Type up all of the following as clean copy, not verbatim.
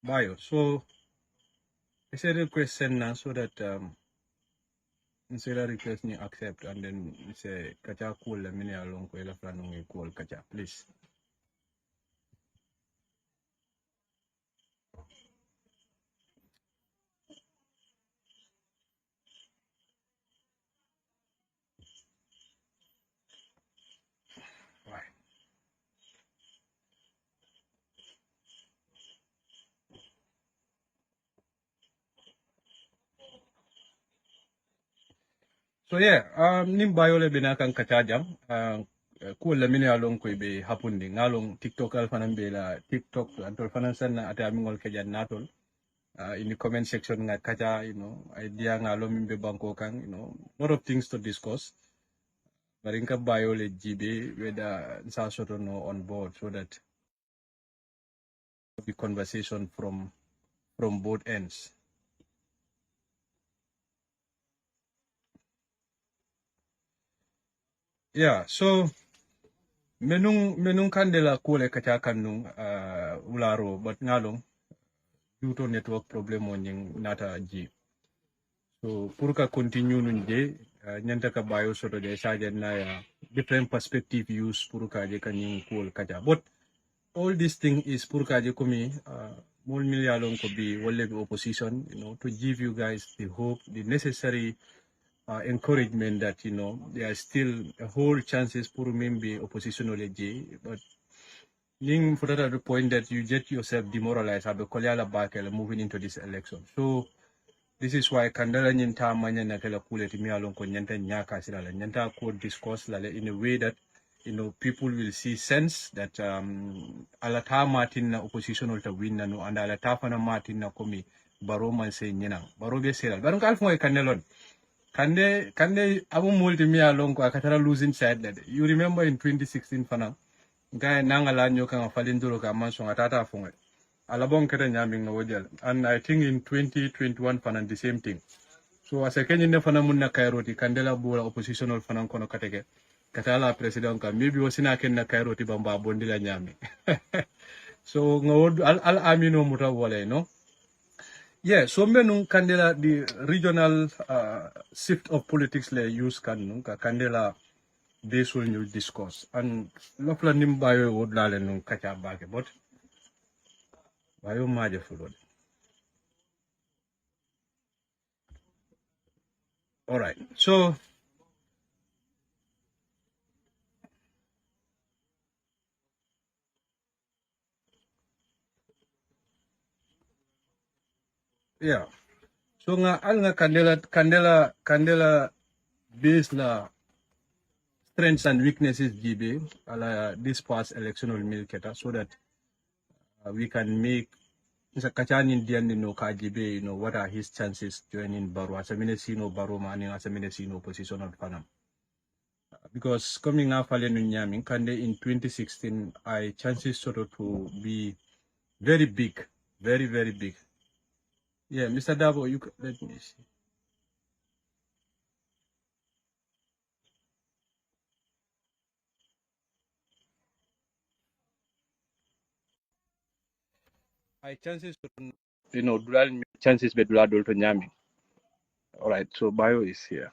Baiyo. So it's a request send now so that instead of request you accept and then you say kacha call Lamin along ko ila flanong call kacha, please. Right. So yeah, nim Baiyo le binakan kacha jam. Cool Lamin along ko be happening along TikTok alfanan be la TikTok antol fanan sana ata amingol kaja natol. In the comment section nga kaja, idea nga lomin be banko kang, lot of things to discuss. But in Baiyo le GB whether sa soto no on board so that the conversation from both ends. Yeah, so menung kandela kule kacha kanung ularo but ngalong due to network problem on yung nata G. So purka continue nunje nyanta ka Baiyo soto de saja na ya different perspective use purka je kanyang kul kacha. But all this thing is purka je kumi mul milyalong ko be wale opposition, to give you guys the hope, the necessary encouragement that there are still a whole chances for maybe oppositional but ning for that the point that you get yourself demoralized have a back moving into this election. So this is why kandala nyenta manya na kala kule timi along ko nyenta nyaka sila nyenta ko discuss lale in a way that people will see sense that alata martin na oppositional to win na no and alata fana martin na komi baro man say nyina baro be sila baron kalfo e kanelon Kande abu multi mi along ko akatara losing side that you remember in 2016 fana guy nangala nyo kan falinduro ka manso atata funga alabong kete nyaming no wojel and I think in 2021 fana the same thing so as a Kenyan ne fana munna kairoti kandela bula oppositional fana kono kateke katala president ka maybe wasina ken na kairoti bamba bondila nyami so ngawod al amino muta wala no. Yeah, so menu kandela the regional shift of politics le use kan kandela based on your discourse and lofla nim Baiyo would lale nung kacha bake but Baiyo maje fulod. All right, so yeah, so nga al nga kandela based la strengths and weaknesses gibe ala this past electional milketa so that we can make Mr. Kachani Indian no KGB, what are his chances joining Baro as a Minesino Baro Mani as a Minesino position on Panam? Because coming now Falen Nyaming Kande in 2016, I chances sort of to be very big, very, very big. Yeah, Mr. Dabo, let me see. I chances to dual chances be dual to Nyaming. All right, so Baiyo is here.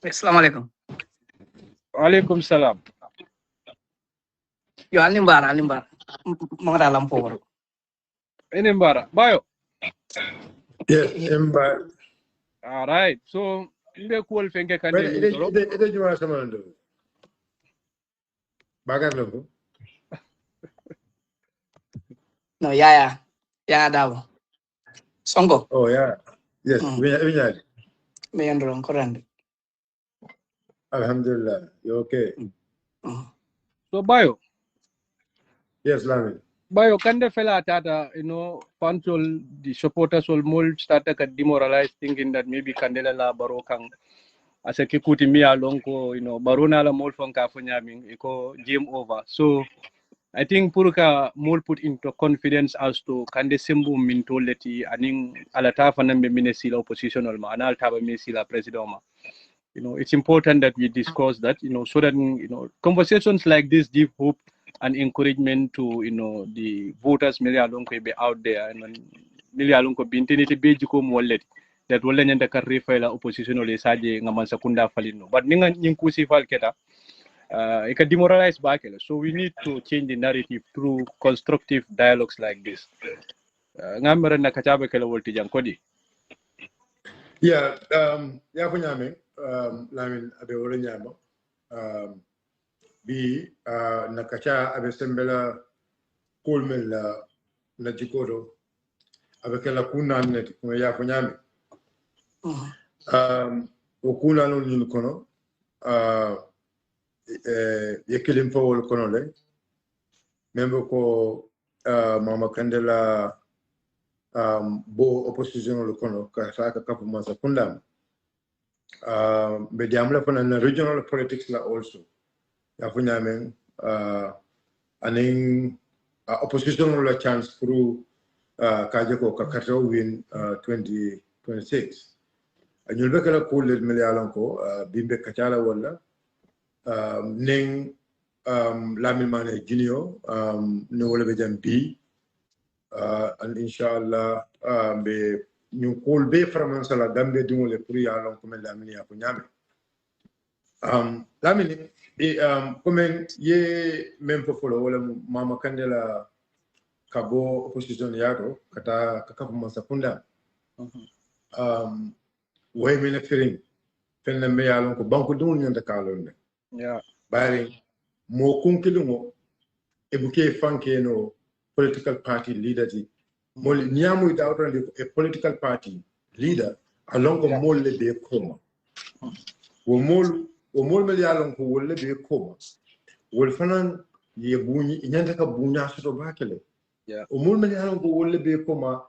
Assalamualaikum. Alaikum salam. Yo alimbar. Mga dalam po. Inimbara. Baiyo. Yes, Emba. All right, so Inde cool fenke But Kande. it you want someone to do. Bagan logo. No, ya daw. Sonko. Oh yeah. Yes, we are. May andron korand. Alhamdulillah. You okay? So Baiyo. Yes, Lamin. Baiyo Kande fella tata, fansol the supporters will mold started to demoralize thinking that maybe Kandela la Baro kang as a kikuti mi alonko, Barona la mold from Kafunyaming, iko game over. So I think Purka more put into confidence as to Kande Simbu Mintoleti, aning alatafa nambe minesila opposition olma, anal taba minesila president ma. it's important that we discuss that, so that, conversations like this give hope and encouragement to, the voters Melialonko be out there, and Melialonko be intinity be jiko wallet that wala nyanda ka refaila opposition ole saje ngaman sakunda falino. But ninga nyinkusi fal keta, it can demoralize back. So we need to change the narrative through constructive dialogues like this. Ngamara na kachabe kala wolti jankodi. Yeah, ya ko nyame Lamin abe wala nyama bi na kacha abe sembela kulmel na jikodo abe kala kuna net ko ya ko nyame o kuna non ni kono yekelim fawol kono le membe ko mama kandela bo opposition lo kono ka saka kapu masa kundam be diamla fana na regional politics la also ya funya men aning opposition la chance through kaje ko ka kato win 2026 anyul be kala ko le melialon ko bimbe kachala wala ning Lamin Manneh junior no wala be jambi and inshallah be ñu kol be France la gambe dingole pour ya lon comme Lamin ya ko ñame Lamin comme ye même fofolo wala mama kandela kabo opposition yato kata kakafu masakunda way mena firing fenna me ya lon ko banko dingol ñanta kalon ne Yeah. bari mo kunkilungo ebuke fanke no political party leader di mol niamu ita a political party leader along with mol le be koma wo mol mel yalon ko wolle be koma wol fanan ye buñi ñanta ka buña soto bakele Yeah. o mol mel yalon ko wolle be koma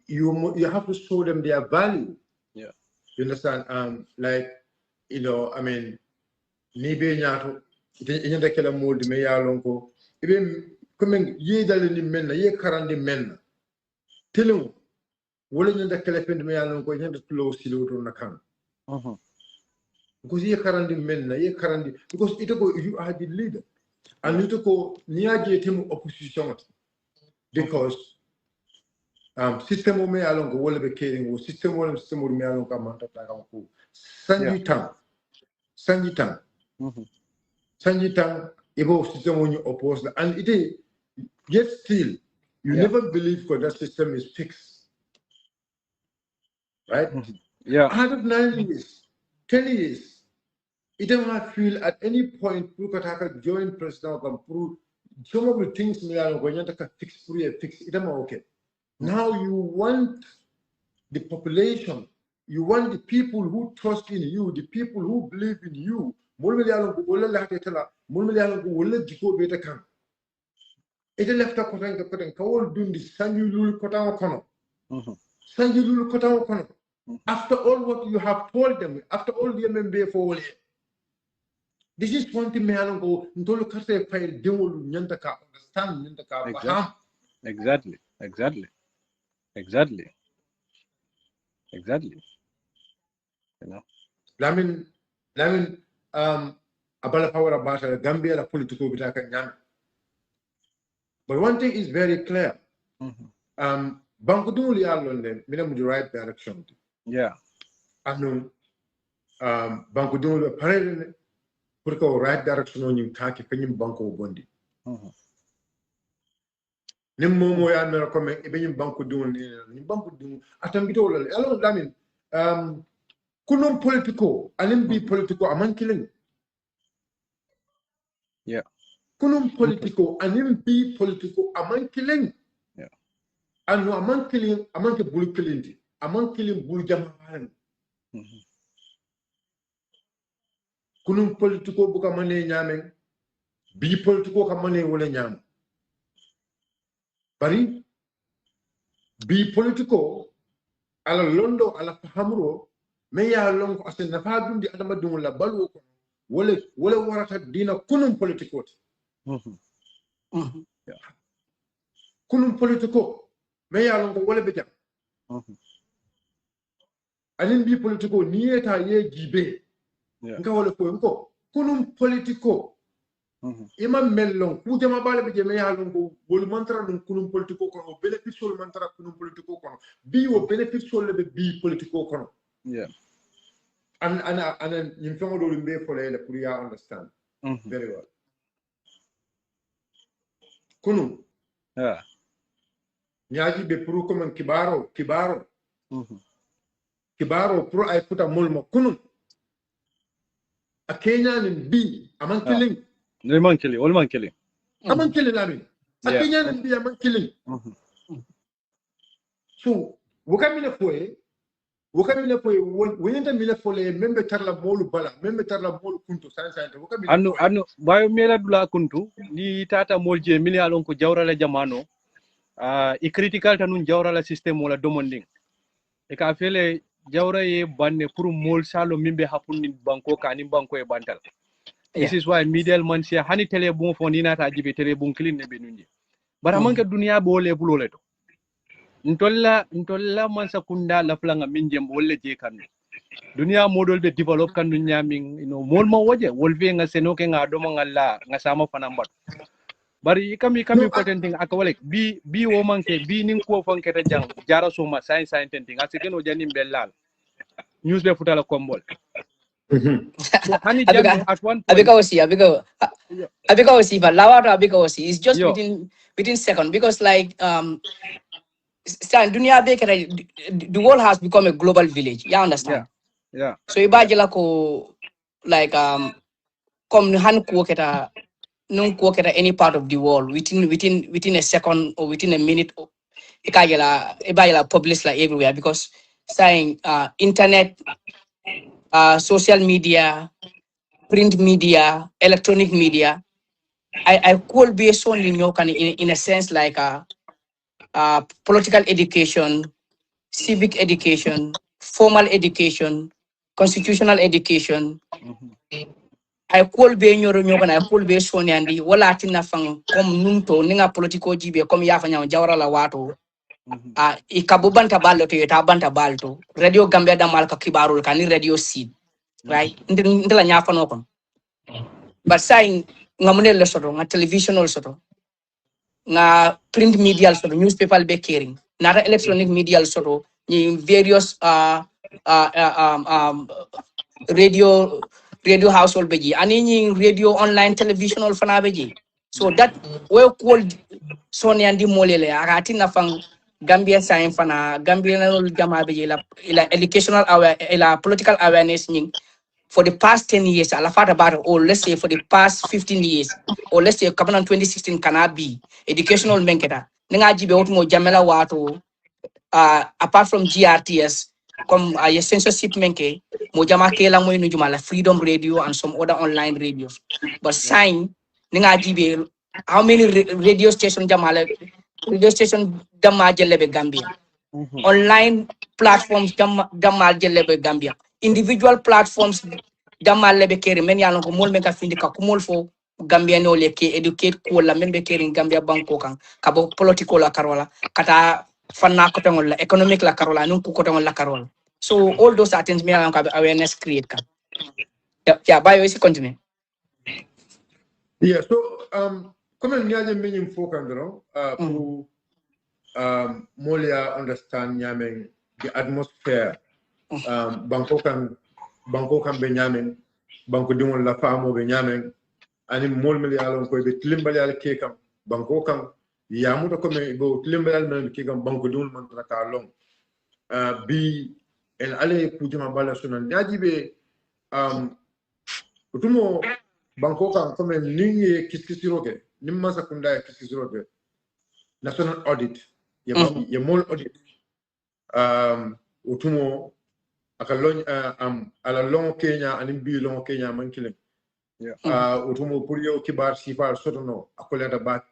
you have to show them their value. Yeah. You understand like I mean ni be ñaato ñanta kala mol de me yalon ko ibe comme ye dal ni menna ye karande menna telu wala ñanda kala pende me yalon ko ñanda tulo silo to nakan because ye karande menna ye karande because ito ko you are the leader and ito ko niaje temu opposition because system o me yalon ko wala be kering o system o me yalon ko manta ta ko sanji tan ebo system o ñu oppose and it yet still you never believe that system is fixed, right? Yeah. Out of 9 years, 10 years, it doesn't feel at any point you could have a joint president can prove some of the things we are going to fix. It doesn't okay. Now you want the population, you want the people who trust in you, the people who believe in you. It left a cotton cold doing the Sanjul Kotan. Sanjul Kotan. After all what you have told them, after all the MMB for this is one thing me go ntolo karte file dewolu nyanta ka understand nyanta ka Exactly. Lamin abala power about Gambia la political bitaka nyam. But one thing is very clear. Banku dumuli alone mina mu the right direction. Yeah. Anu banku dumuli parallel pour ko right direction on you kaki kanyim banko bondi. Nim momo ya mera comme ibenyim banku dumuli ni banku dumuli atambito wala alors Lamin kunum politiko anim bi politiko aman killing. Yeah. Kunum politiko anim bi politiko aman killing. Yeah. Anu aman killing aman ke bulu killing aman killing bulu jamahan. Kunum politiko buka mane nyame bi politiko ka mane wala nyam. Bari bi politiko ala londo ala fahamro me ya long ko asen nafa dundi adama dum la balu ko wala warata dina kunum politiko kunum politiko me ya long ko wala be jam anin bi politiko niyeta ye jibe nka wala ko kunum politiko ima mellon ku jama bala be jeme yalon ko bol mantra dum kunum politiko kono beneficial mantra kunum politiko kono bi wo beneficial le bi politiko kono and nim fengo do be folele pour ya understand very well kunum ñaaji be pour comme kibaro pour ay futa molmo kunum a Kenya ni bi aman killing man killing aman killing Lamin a Kenya ni bi aman killing so wokamine foye wonyenta mile fole membe tarla molu bala membe tarla molu kunto san wokamine anno bayo mela dula kuntu ni tata molje mili alon ko jawrala jamano i critical tanun jawrala system wala domonding e ka fele jawra ye banne pour mol salo mimbe hapundi banko kani banko e bantal this is why middle man sia hani tele bon fo ni nata jibe tele bon clean ne be nunji bara manka dunia bo le bulole to ntolla man sakunda la flanga minje wolle je kan dunia modol be develop kan dunia min mol ma woje wolve nga seno ke nga do ngalla nga sama fanambat bari kami important thing akawale bi wo manke bi nin ko fanke ta jang jara soma science tenting asikeno janim belal news be futala kombol so hani janno at one point abika osi but lawata abika osi is just within second because like dunia be the world has become a global village you understand so ibajela ko like come han ko keta non ko keta any part of the world within a second or within a minute ibajela publish like everywhere because saying internet social media print media electronic media I could be so in a sense like political education civic education formal education constitutional education I could be I could be so andi wala tina fang comme nunto ninga politico jibe comme ya fanya jawra la watu ikabubanta ballo to yeta banta balto radio gambia da malka kibarul kan radio seed right ndila nya fano kon but saying ngamune le soto nga television soto nga print media soto newspaper be caring nata electronic media soto ni various radio household beji ani radio online television fana beji so that we called Sony andi molele akati na fang Gambia sign fana Gambia jama beji la educational la political awareness ning for the past 10 years ala fata about or let's say for the past 15 years or let's say kabanan 2016 kana be educational menketa nga jibe otmo jamela watu apart from GRTS comme a censorship menke mo jama kela moy nu jumala freedom radio and some other online radios but sign nga jibe how many radio station jamala radio station dama jelebe Gambia online platforms damal jelebe Gambia individual platforms damal lebe kere men yalon ko mol men ka findi ka kumol fo Gambia no le ke educate ko la men be kere Gambia banko kan ka bo political la karola kata fanna ko tangol la economic la karola nun ko tangol la karola so all those are things me yalon ka awareness create kan yeah Baiyo isi continue yeah so comme ñaaje meñum fokandro pour molia understand ñamen the atmosphere banko kan be ñamen banko dimol la famo be ñamen ani mol mel yalon koy be tilimbal yalla ke kam banko kan yamuta ko me go tilimbal yalla men ke kam banko dimol man ta long bi en ale kujuma bala sunan ñajibe utumo banko kan ko men ningi kiskisiroke nimma sakunda kiskisiroke national audit ye mol audit utumo akalon ala long Kenya anim bi long Kenya man kilen utumo pour yo kibar sifar sotono akoleta bat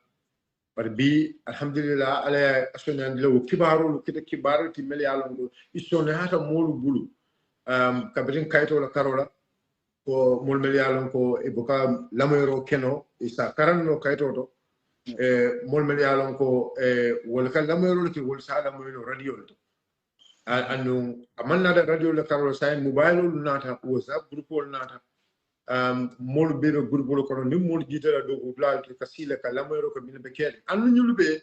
par bi alhamdulillah ala asonyan lo kibaru kita kibaru ti mel yalon do isone hata molu bulu kabrin kayto la karola ko mol mel yalon ko e boka lamoyro keno isa karanno kayto to mol mel yalon ko wol kal lamoyro ti wol sa lamoyro radio to anu amanna da radio la karo sai mobile nata WhatsApp group nata mol biro groupe ko ni mol jitala do blal ka sila ka lamero ko min be kede anu nyulbe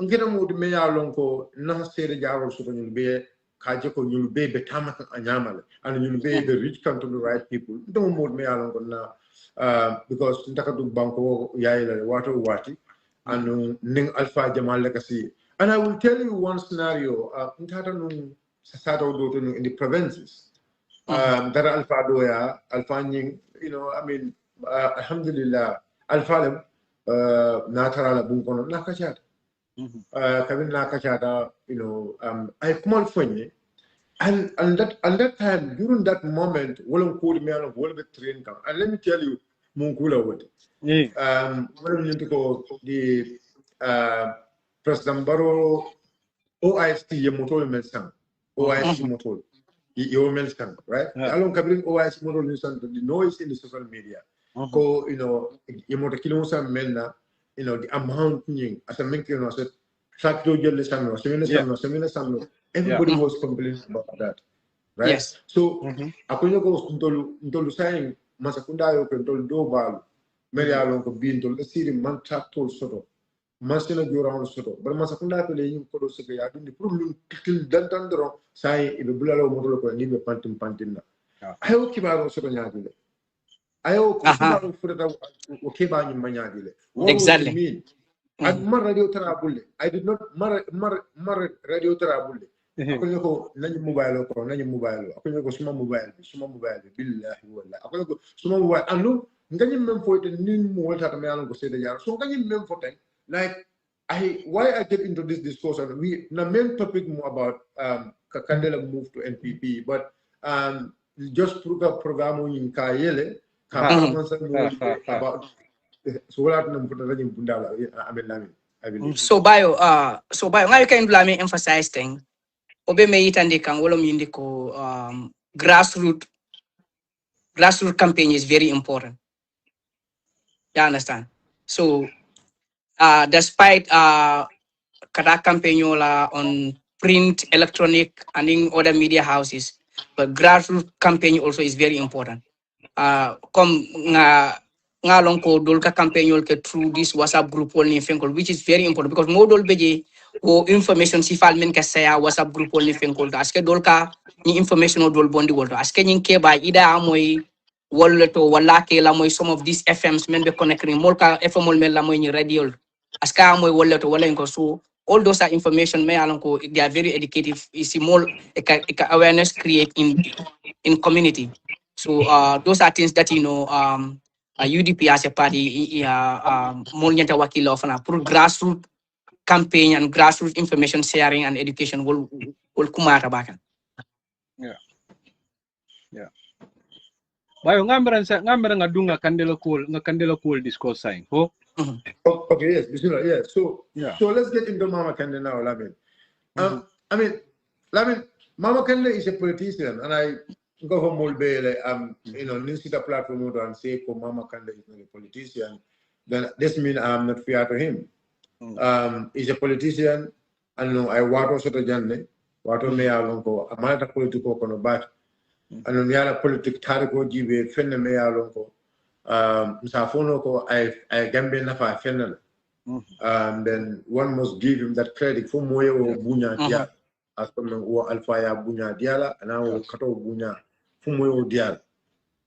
ngena modi me ya lon ko na sere jaawol so ko nyulbe kaje ko nyulbe be tamaka anyamale anu nyulbe be reach come to the right people do modi me ya lon ko na because ndaka du banko yaayla wato wati anu ning alpha jamal ka si. And I will tell you one scenario in the provinces that alpha doya alpha you know I mean alhamdulillah alpha natara la bun kono nakachata kabin nakachata you know I come on funny and that time during that moment wala ko me ala wala be train kam and let me tell you munkula wote wala ñu ko the President Barrow OIC yemotol melsan OIC motol yo melsan right along kabrin OIC motol melsan the noise in the social media ko you know yemoto kilo sam melna you know the amount thing as a menke no so facto jelle samno semina samno everybody was complaining about that right yes. So akonyo ko ntolu saying masakunda yo ko ntolu do balu meri alon ko bi ntolu siri man tol soto masina joran soto bar masakunda to le yin ko do soto ya dundi pour lu til dantandro say e be bulalo mo ko ni be pantim na ayo kibaro soto nyaade ayo ko kibaro furata o keba ni manyaade le exactly and mar radio tarabulle I did not mar radio tarabulle akonyo ko nañu mobile akonyo ko suma mobile billahi wallahi akonyo ko suma mobile anu ngani mem foyte nin mo wata me alon ko sede yar so ngani mem foten like why I get into this discussion the main topic more about Kakandela move to NPP but just program in Kayele about so what happened to the Bundala I believe so Baiyo ngayo kay Lamin emphasize thing obe me itande kan wolom yindi ko grassroots campaign is very important. You understand? So despite kada campaign on print, electronic, and in other media houses, but grassroots campaign also is very important. Come nga long ko dol ka campaign ke through this WhatsApp group only fenkol, which is very important because mo dol beje o information si fal men ka saya WhatsApp group only fenkol aske dol ka ni information o dol bondi wolto aske nyin ke ba ida amoy wala to wala ke la moy some of these FMs men be connecting molka FM mol men la moy ni radio aska amoy wala to wala ko so all those are information me alon ko they are very educative is more awareness create in community. So those are things that UDP as a party more nyanta wakila of na pour grassroots campaign and grassroots information sharing and education will kumara bakan. Yeah. Bayo ngambara ngadunga kandela cool discourse sign. Okay, yes, bismillah, yes. So let's get into Mama Kande now, Lamin. I mean, Lamin, Mama Kande is a politician, and I go home all day, Ninsita platform and say, "Oh, Mama Kande is not a politician." Then this means I'm not fair to him. He's a politician, and I wato soto janne, wato me alon ko amata politiko kono bat, and me ala politik tariko jibe fenne me alon ko. Msafono ko I gambe na fa fennel. Then one must give him that credit for moyo bunya dia as o alpha ya bunya diala and now kato bunya for moyo dial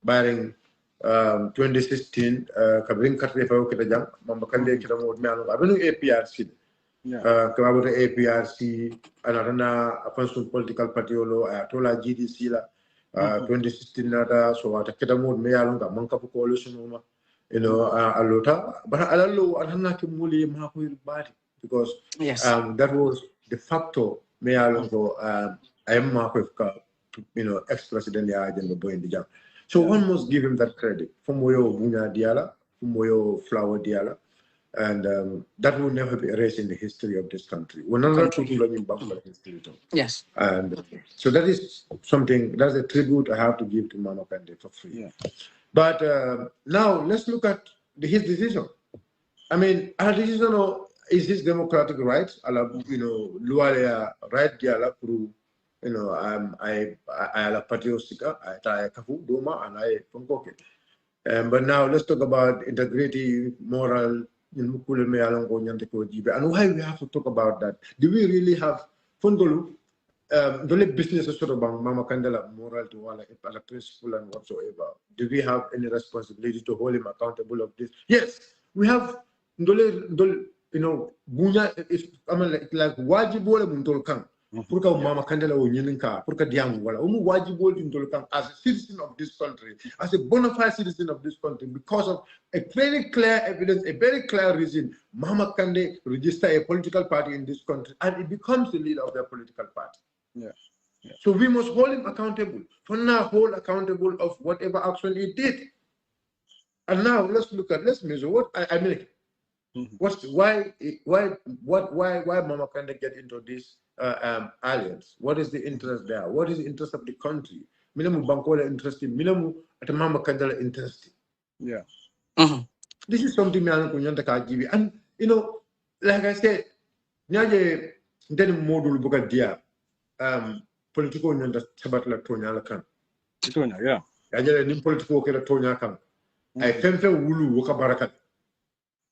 barring 2016 kabrin katre fa ko jam mamba kande kita mo me anu abenu APRC kababo APRC anarana afansun political party olo atola GDC la 2016 nada so wata kita mo me yalo ga man kafu coalition uma alota but alalo alhanna ke muli ma ko bati because that was the factor me yalo go I am ma ko ex-president ya agenda boy in the so one must give him that credit from moyo bunya diala from moyo flower diala and that will never be erased in the history of this country. We're not learning Bangla history too. Yes. And so that is something, that's a tribute I have to give to Mama Kande for free. But now let's look at his decision. I mean, her decision, is his democratic right? Lualea right diala through, I la patriostica, I kafu doma and I funkoke. But now let's talk about integrity, moral, and why we have to talk about that. Do we really have Fondolu? The business is sort of Mama Candela moral to all a principle and whatsoever. Do we have any responsibility to hold him accountable of this? Yes, we have. Bunya is like wajibole buntol kan. Purka Mama Candela o Yininka, Purka Diam wala. Wajibole buntol kan as a citizen of this country, as a bona fide citizen of this country, because of a very clear evidence, a very clear reason. Mama Kande register a political party in this country, and it becomes the leader of their political party. Yeah. So we must hold him accountable. For now, hold accountable of whatever action he did. And now let's measure what I mean. Why Mama Kande get into this alliance? What is the interest there? What is the interest of the country? Minamu Bankola interested. Minamu at Mama Kandela interested. Yeah. This is something me and like I said, nyaje ndeni modul buka dia politiko nyanda sabat la tonya la kan. Tonya, yeah. Ajele nim politiko ke la tonya kan. Ay femfe wulu waka barakat.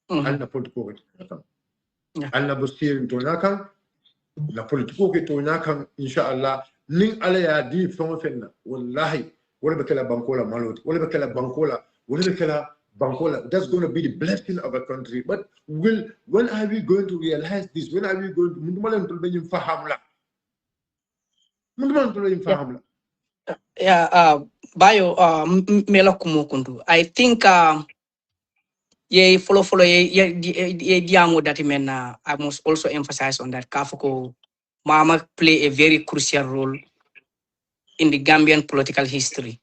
Alna politiko ke kan. Alna bosir tonya kan. La politiko ke tonya kan inshallah ning ala ya di fengo fenna wallahi wala bekala bankola maloti wala bekala bankola wala bekala bankola. That's going to be the blessing of a country. But when are we going to realize this? When are we going to mundumalan to be fahamla? Yeah, Baiyo, mela kumukundu. I think ye follow ye diamo that I must also emphasize on that Kafuko Mama play a very crucial role in the Gambian political history.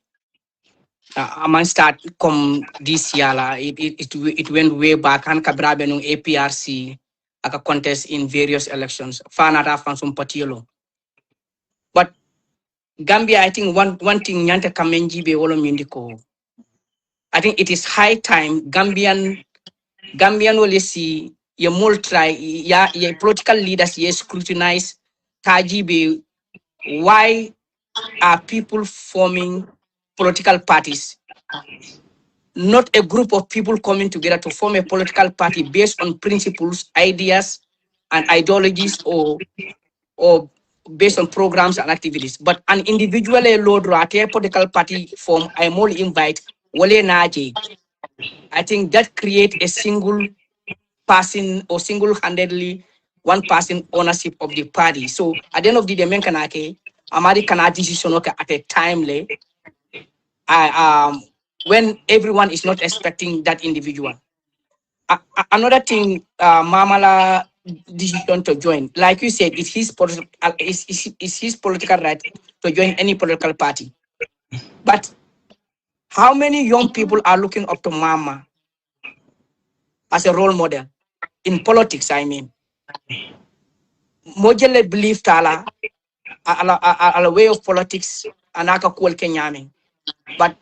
I might start come this year. It went way back. Han kabrabe nung APRC aka contest in various elections. Fanata from Patiolo. But Gambia, I think one thing nyante kamenji be wolo mindiko. I think it is high time Gambian will see ye multi ye political leaders ye scrutinize Tajibe. Why are people forming political parties? Not a group of people coming together to form a political party based on principles, ideas, and ideologies, or based on programs and activities. But an individual load a political party form, I more invite Wale Naji. I think that create a single person or single-handedly one person ownership of the party. So at the end of the day, Amari can decision at a time when everyone is not expecting that individual. Another thing, Mamala decision to join, like you said, it's his political right to join any political party. But how many young people are looking up to Mama as a role model in politics? I mean, Mojele believe Tala a way of politics anaka kuol Kenyami, but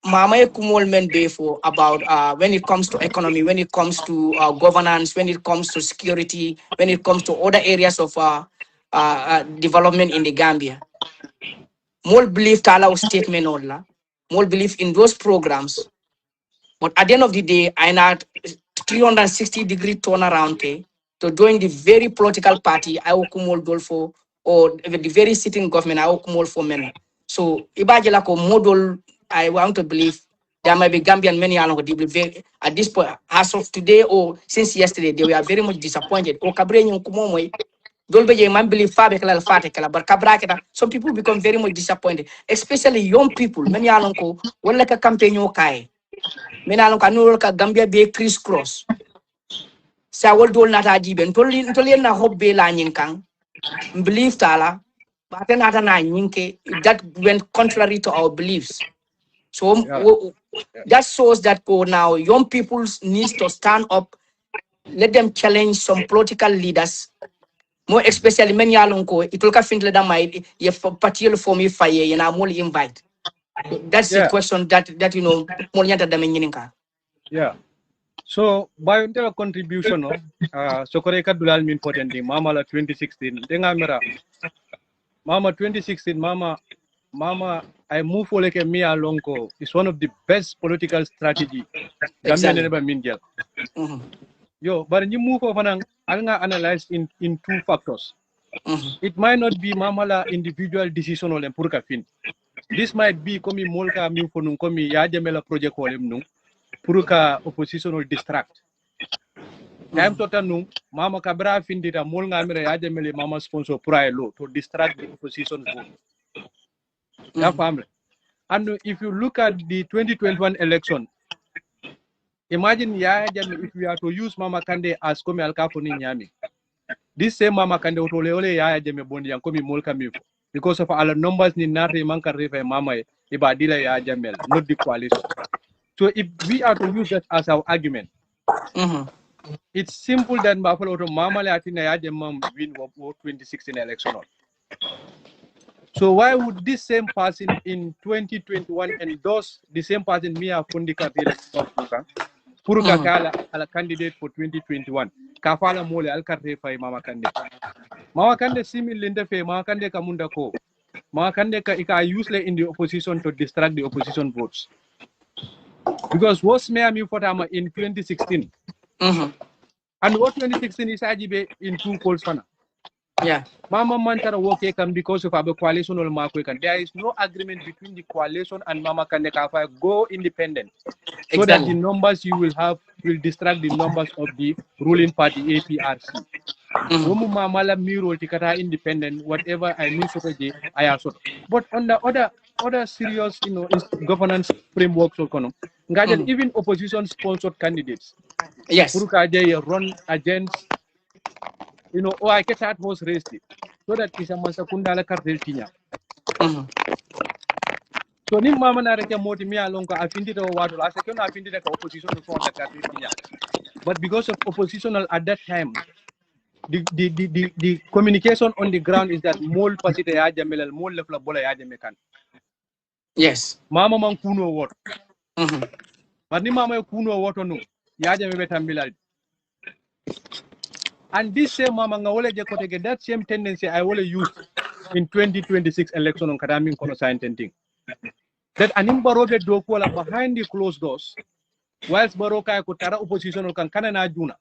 Mama Kumol men before about when it comes to economy, when it comes to governance, when it comes to security, when it comes to other areas of development in the Gambia. More believe Tala statement only, more believe in those programs. But at the end of the day, I had 360-degree turnaround to join the very political party I will kumol dolfo or the very sitting government I will kumol for men. So ibajela ko model I want to believe there might be Gambian many at this point, as of today or since yesterday, they were very much disappointed. O kabrenyo kumomoy dolbe man believe but some people become very much disappointed, especially young people. Many alonko wala ka campaign kai. Many alonko ka Gambia be crisscross. Sa wol dol nata jiben toli na hobbe la nyinkang believe tala but nata na nyinke that went contrary to our beliefs. So that shows that now young people need to stand up, let them challenge some political leaders, more especially many alonko it will find that my if particular for me fire and I'm only invite. That's the question that more nyanta da menyinka. Yeah. So by your contribution, so koreka dulal min potendi mama la 2016. Denga mera, mama 2016, mama I move for like a Mia Lonko is one of the best political strategy Gambia Exactly. never mean Yo, but you move over and analyze in two factors. It might not be mamala individual decision or purka fin. This might be komi molka mi fonun komi ya jamela project kolem nung purka opposition or distract. Time total nung mama kabra fin dita mol ngamira ya jamele mama sponsor pura lo to distract the opposition vote. Ya family. And if you look at the 2021 election, imagine ya jame if we are to use Mama Kande as komi alkafoni nyami. This same Mama Kande utole ya jame bondi yang komi molka mifo. Because of our numbers ni nari manka refa mama ibadila ya jamel, not the coalition. So if we are to use that as our argument, it's simple that Buffalo to mama le atina ya jamam win 2016 election. So why would this same person in 2021 endorse the same person Mia Fundika Puruka kala ala candidate for 2021? Kafala mole alkarte fa Mama Kande. Mama Kande simi linde fe Mama Kande kamunda ko. Mama Kande ka ika useless in the opposition to distract the opposition votes. Because what's me for in 2016. And what 2016 is ajibe in two polls fana. Yeah. Mama Mantara work can because of our coalition or Marco. There is no agreement between the coalition and Mama Kande Kafa go independent. So that the numbers you will have will distract the numbers of the ruling party APRC. Womu Mamala Miro Tikata independent, whatever I mean strategy, I also. But on the other serious, governance frameworks or even opposition sponsored candidates. Yes. Purukaje run against I get that was raised so that is a mansakunda la cartel tinya. So ni mama na reke moti mi alonko afindi to wadu la second afindi the opposition to front the cartel tinya. But because of oppositional at that time, the communication on the ground is that mol pasite ya jamel mol lefla bola ya jamekan. Yes. Mama man kuno what. But ni mama kuno what no ya jamebe tambilal. And this same mama ngawole je kotege that same tendency I will use in 2026 election on Kadamin Kono Sciententing. That anim barobe dokola behind the closed doors, whilst baroka kutara opposition kan kanana juna.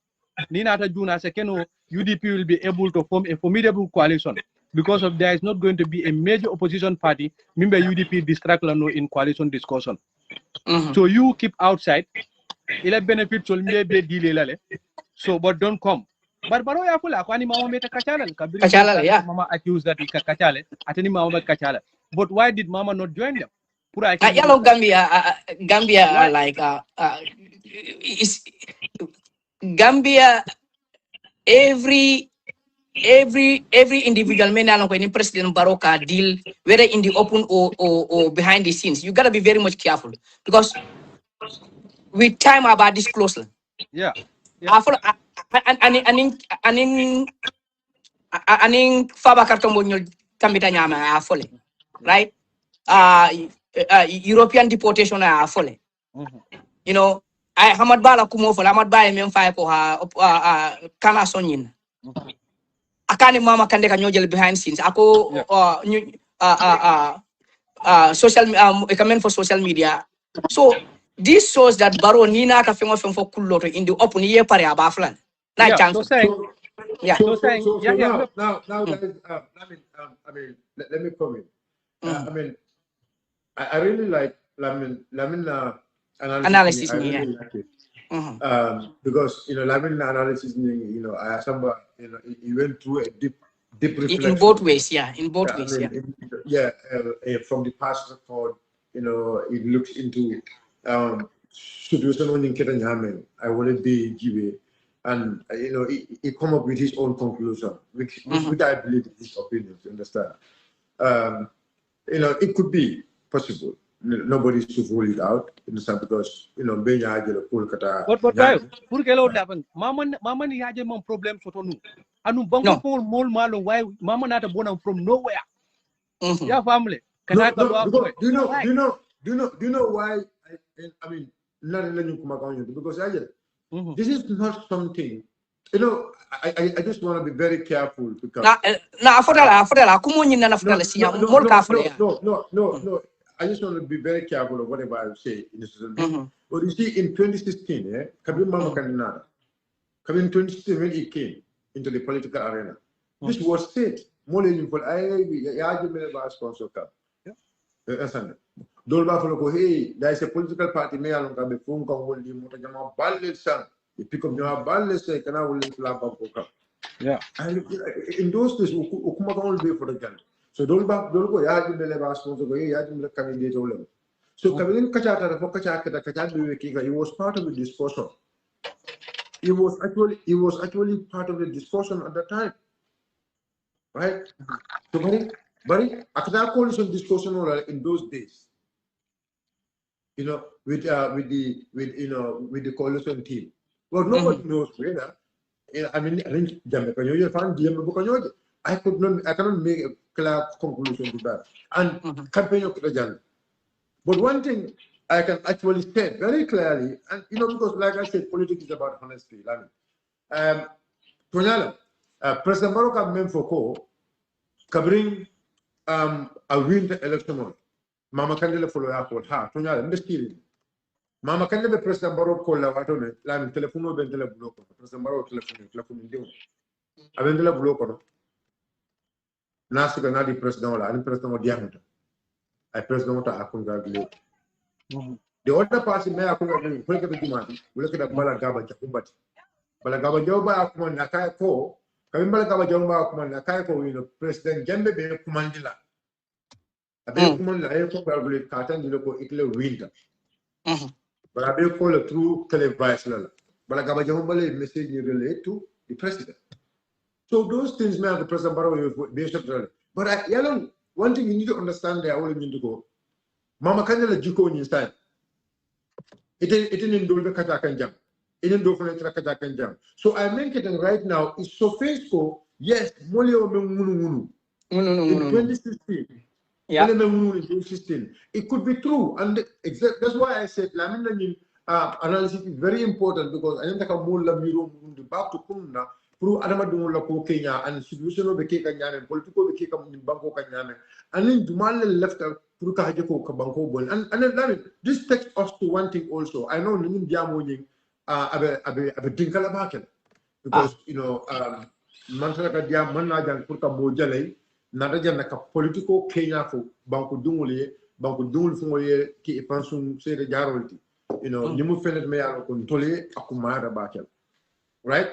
Nina ata juna sekeno UDP will be able to form a formidable coalition because of there is not going to be a major opposition party. Remember UDP distract lano in coalition discussion. So you keep outside. Ila benefits will maybe delay. So but don't come. But baro ya kula kwani mama meta kachala Kachala, yeah. Mama accused that ika kachale atani mama kachala. But why did mama not join them? Gambia like is Gambia every individual man when President Baroka deal whether in the open or behind the scenes. You gotta be very much careful because we time about this closely. Yeah. Aning Faba Kartombo Kambita Nyama are fully. Right? European deportation are fully. I Hamad Bala Kumo for Hamad Bay Memphis for Kana Sonin. Akani Mama Kandeka Nojel behind scenes. Ako social comment for social media. So this shows that Baro Nina ka fengo for Kuloto in the open year pare abaflan. Like now guys, I mean, let me comment. I mean, I really like Lamin analysis. I really like it. Because Lamin analysis, I somewhat, he went through a deep reflection. In both ways, yeah. In both ways, from the past forward, it looks into situation on Ketanyamen. I want to be Jibe. And he come up with his own conclusion, which I believe is his opinion. You understand? It could be possible. Nobody should rule it out. Understand? Because Benya Ajelo Kolkata. But pour que l'autre happen, mama ni haje mon problem sotonu. Anu bango for mol malo why mama not a bona from nowhere. Yeah, family. Do you know why? I mean, not in the because This is not something, you know, I just want to be very careful because no. I just want to be very careful of whatever I say in this. But you see, in 2016, Kabir Mama Kandinada, Kabir in 2016 when he came into the political arena, this was said more than for I sponsor cup. Dolba for hey, there is a political party may along the phone call will be Motajama Ballet San. You pick up your ballet say, can I will lap up. Yeah. And in those days, Ukuma will be for the gun. So Dolba Dolgo Yajim the Leva sponsor go Yajim the candidate all. So Kavin Kachata, Fokachaka, Kachadu, he was part of the discussion. He was actually part of the discussion at the time. Right? So but after coalition discussion in those days, you know, with the coalition team. Well, nobody knows whether. I mean, I think I cannot make a clear conclusion to that. And campaign of the But one thing I can actually state very clearly, and you know, because like I said, politics is about honesty. President Baroka Memfoko can bring a winter election. Mama Candela follow up on her. Tonala, Mama Candela President Barok call la watone, Lamin telefono bentele bloco, President Barok telephone dio. Avendela bloco. Nasiga nadi President Ola, and President Diamond. I President Akunga. The other party may Akunga, look at the demand, we look at the Balagaba Jakubat. Balagaba Joba Akuman Nakayako, Kambala Jomba Akuman Nakayako, President Jambe Kumandila. A big woman like probably Katan Diloko Italy winter. But I will call it through television. But I got a message you relate to the president. So those things may have the president based on. But one thing you need to understand there, I only need to go. Mama Kandela Juko in his time. It didn't do the Katakan jam. It didn't do for the Katakan jam. So I make it right now, it's so faithful, yes, Molio Munu. In 2016. Yeah. It could be true, and that's why I said Lamin analysis is very important because I think back to Kunna through Adamadula ko Kenya and institutional Bekeka and political Bekeka in Banco Kanyame, and then Dumal left through Kahajako Kabanko Bon. And then this takes us to one thing also. I know Nimin Diamoning Abe Dinkala Bakel because you know Mantraka Diam Manajan Kurka Mojale. Nadaja naka political Kenya for banku dungul fumoye ki ipansum sede jarolti you know nimu fenet me yalo kon tole akumara bakel right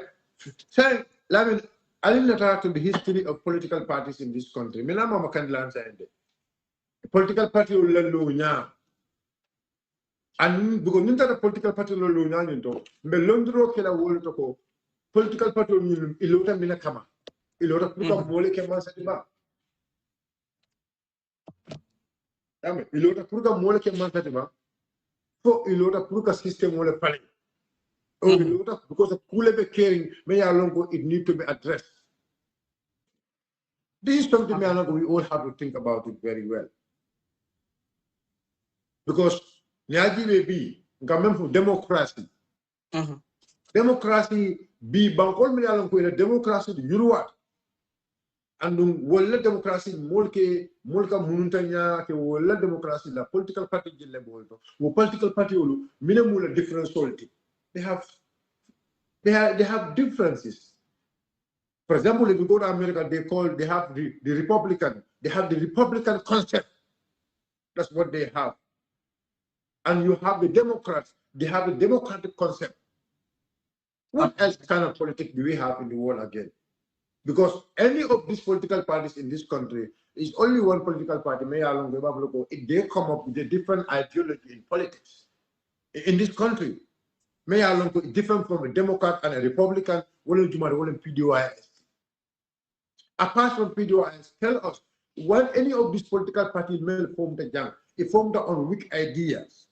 so Lamin I didn't talk to the history of political parties in this country mena mama kandlan sayende political party ulalo nya and because ninta political party ulalo nya nyinto me londro kela wolto ko political party ilota mina kama ilota puka mole kema sadiba ilota purga mole ke mantatima fo ilota purga system mole pale ilota because of kulebe caring me ya longo it need to be addressed. This is something we all have to think about it very well because nyaji may be government for democracy democracy be bankol me ya longo ila democracy you what and wala democracy molka mununtanya ke wala democracy la political party jelle bolto wo political party olu minamula different solti they have differences. For example, if you go to America, they have the Republican concept. That's what they have. And you have the Democrats, they have the democratic concept. What else kind of politics do we have in the world again? Because any of these political parties in this country is only one political party, they come up with a different ideology in politics. In this country, different from a Democrat and a Republican, PDOIS. Apart from PDOIS, tell us, when any of these political parties may form the jam, it formed on weak ideas.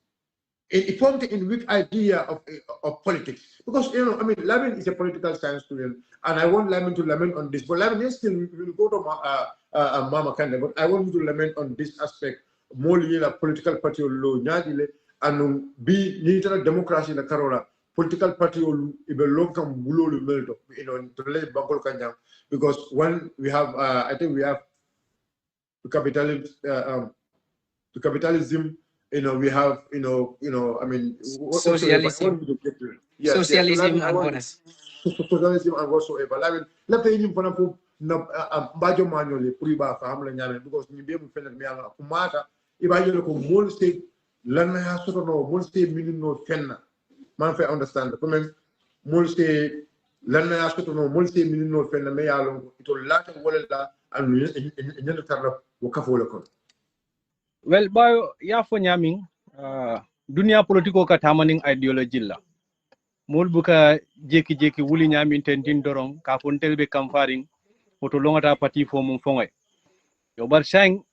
It formed in weak idea of politics. Because, Lamin is a political science student, and I want Lamin to lament on this. But Lamin, still, we will go to Mama Kande, but I want you to lament on this aspect. More political party law, and be neutral democracy in the Carola. political party will be long come below the middle, to let Bangkok Kanyang, because when we have, I think we have the capitalism, we have, I mean, socialism. Yes, socialism yes. So, and others. Socialism and whatsoever. I mean, let me for no bajo manually priba fa hamla nyame because ni be mu fenna mi ala kumata iba yele ko mol state lan ha soto no mol state min no fenna man fa understand ko men mol state lan ha soto no mol state min no fenna me ya lon to lata wala la anu nyanda tarla ko kafo la ko well Bayo ya fo nyaming dunia politiko ka tamaning ideology la mol buka jeki wuli nyamin ten din dorong ka fontel be kamfaring oto longata parti fo mum fongoy yo bar sang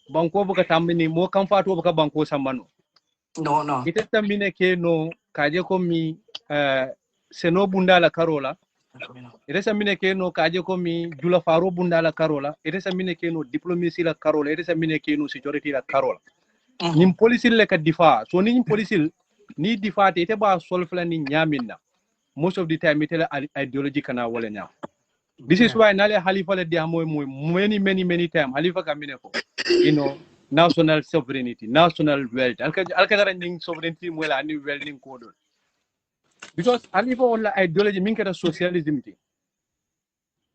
banko buka tambini mo kamfato buka banko sambano no ite tambine ke no kaje ko mi seno bundala karola ite tambine ke no kaje ko mi jula faro bundala karola ite tambine ke no diplomacy la karola ite tambine ke no security la karola nim police le ka difa so ni police ni difa te ite ba solfla ni nyaminna most of the time ite la ideology kana wala nyam. This is why Nale Halifa le dia many times Halifa kamine ko national sovereignty, national wealth. Alkadara ning sovereignty mwela ni wealth ning kodol. Because Halifa wala ideology minkera socialism ti.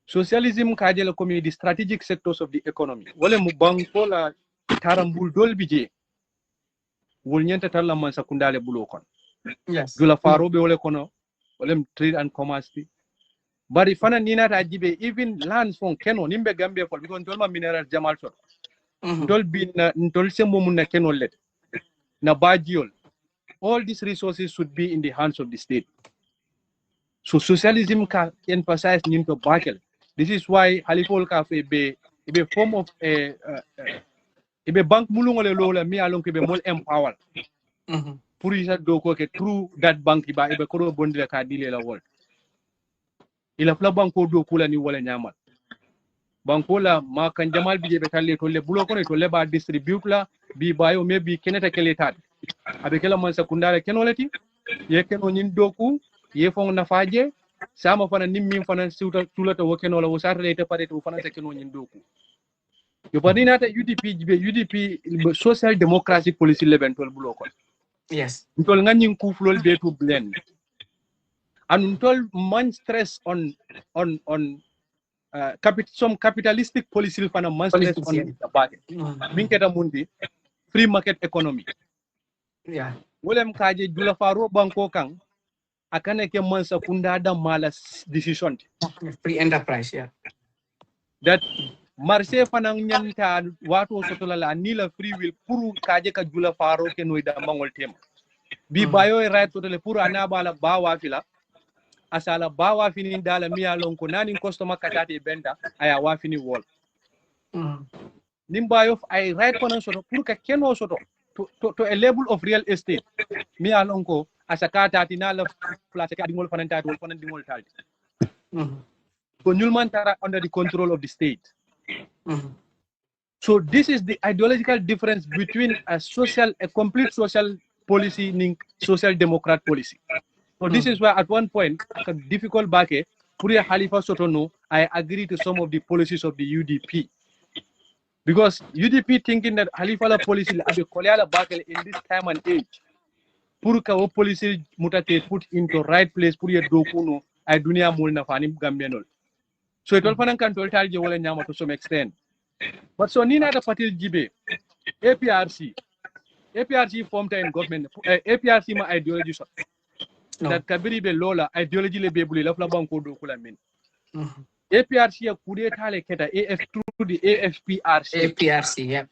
Socialism kajela komi the strategic sectors of the economy. Wale mubanko la tarambul dol bije. Wol nyenta tala man sakundale bulo kon. Yes. Dula farobe wale kono. Wale trade and commerce ti. Bari fana nina ta jibe even lands from Keno nimbe Gambia for because ntolma mineral jamal shot ntol bin ntol sembo mun na Keno let na bajiol all these resources should be in the hands of the state. So socialism can emphasize ninto bakel. This is why halifol ka fe be form of a bank mulungole lola mi alon ke be mol empower pour isa doko ke through that bank ba ibe ko bondile ka dile la wol ila fla banko do kula ni wala nyamal banko la ma kan jamal bi be talle to le bulo ko ne to le ba distribute la bi bayo me bi keneta kele tat abe kala man sakundare kenolati ye keno nyin doku ye fon na faje sama fana nimmi fana siwta tulata wo kenola wo sarre te pare to fana te keno nyin doku yo badina ta UDP social democracy policy level bulo ko Yes. ntol ngani kuflol be to blend and ntol man stress on some capitalistic policy fana man stress on the market minketa mundi free market economy yeah wolem kaje jula faro banko kan akane ke man sakunda da mala decision free enterprise yeah that marché fana nyanta wato sotola la ni la free will pour kaje ka jula faro ke no da mangol tema bi bayo right totale pour anabala bawa fila asala bawa fini dala miya lonko nani customer katati benda aya wa fini wall nimba of I right kono soto pour ka keno soto to a level of real estate miya lonko asakata tinala place ka dingol fananta wol fanan dingol talti so nyulman tara under the control of the state so this is the ideological difference between a complete social policy and social democrat policy. So this is why at one point, difficult back, Puria Halifa Sotono, I agree to some of the policies of the UDP. Because UDP thinking that Halifa policy abe koleala back in this time and age, Purka policy mutate put into right place, Puria Dokuno, I dunia mulna fanim Gambianol. So it will find control Talje Wala Nyama to some extent. But so Nina the Patil Jibe, APRC formed in government, APRC ma ideology. That kabiri be lola ideology le be buli la fla banko do kula min APRC ya kudeta le keta through the AFPRC yeah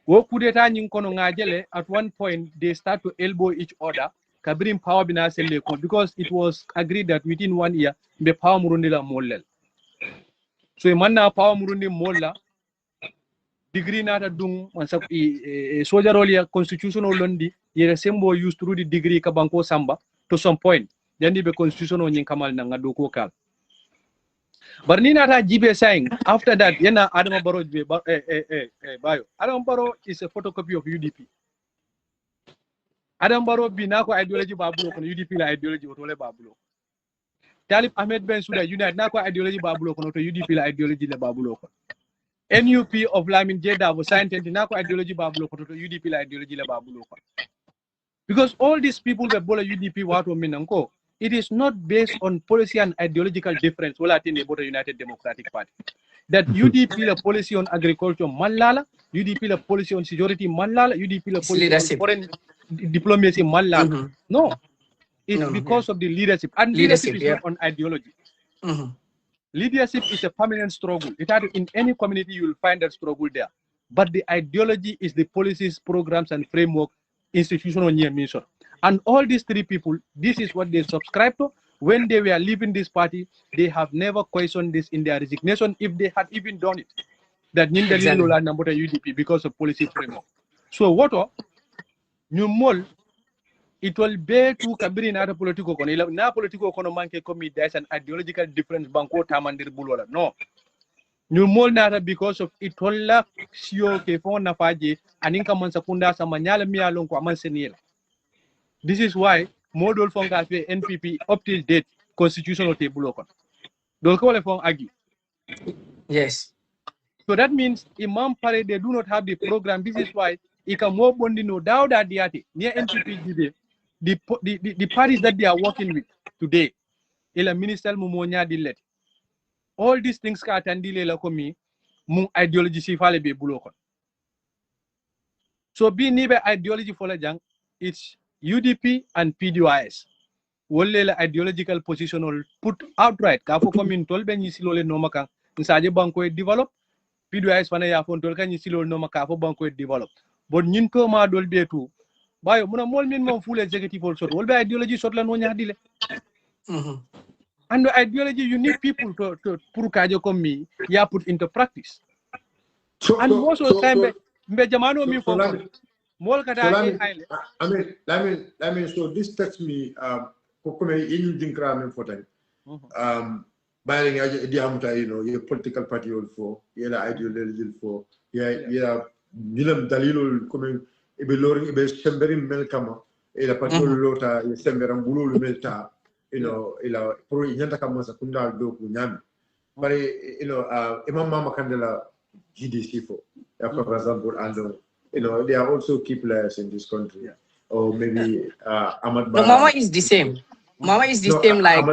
wo kudeta nyin kono ngajele at one point they start to elbow each other kabiri power bina selle ko because it was agreed that within 1 year be power murundi la mollel so manna power murundi molla degree nata dung mansa soldier role ya constitutional londi yere sembo used through the degree ka banko samba to some point jandi be constitution on kamal na ngado ko kal barnina ta jibe saying after that yana adama baro be bayo adama baro is a photocopy of UDP Adam Barrow binako ideology babulo kono UDP la ideology otole babulo. Talib Ahmed Ben Souda United nako ideology babulo kono to UDP la ideology le babulo kono. NUP of Lamin Jedavo scientist nako ideology babulo kono to UDP la ideology le babulo kono. Because all these people that bola UDP wato minanko, it is not based on policy and ideological difference wala tine about the United Democratic Party. That UDP la policy on agriculture malala, UDP la policy on security malala, UDP la policy on foreign diplomacy malala. No, it's because of the leadership. And leadership is not on ideology. Leadership is a permanent struggle. In any community, you will find that struggle there. But the ideology is the policies, programs, and framework, institutional mission. And all these three people, this is what they subscribe to. When they were leaving this party, they have never questioned this in their resignation, if they had even done it. That UDP because of policy framework. So what new mall it will be to kabiri na political kono na political kono manke komi there's an ideological difference banko tamandir bulola no new mall na because of it will sio ke fon na faje aninka man sakunda sama nyala miya lonko aman senila. This is why model fonga fe NPP up till date constitutional table kono dol ko wala fon agi. Yes. So that means Imam Pare they do not have the program. This is why Ikamo Bondino Dauda Diati near NPP the parties that they are working with today, ila minister Mumonya Dilet. All these things ka atandile la komi mung ideology si fale be bulokon. So be nibe ideology for la jang, it's UDP and PDIS. Wolle la ideological position will put outright. Kafo komi ntolbe nyisilole nomaka nsaje banko e develop. PDIS fana ya fon tolka nyisilole nomaka fo banko e develop. But nyinto ma dol be tu. Bayo muna mol min mom full executive also will be ideology sort la no nyaadile. And the ideology you need people to pur kajo comme me ya put into practice. And most of the time mbe jamano mi fo mol kata I mean so this touch me comme you dinkra même fotan baying di amuta your political party all for your ideology for yeah nilam dalilul comme ibe lori ibe semberim mel kama ila patol lota semberam bulul melta ila pro nyanta kama sakunda do ku nyami bare imam mama kandela GDC for for example and they are also key players in this country or maybe Ahmad No, Mama is the same. Mama is the same like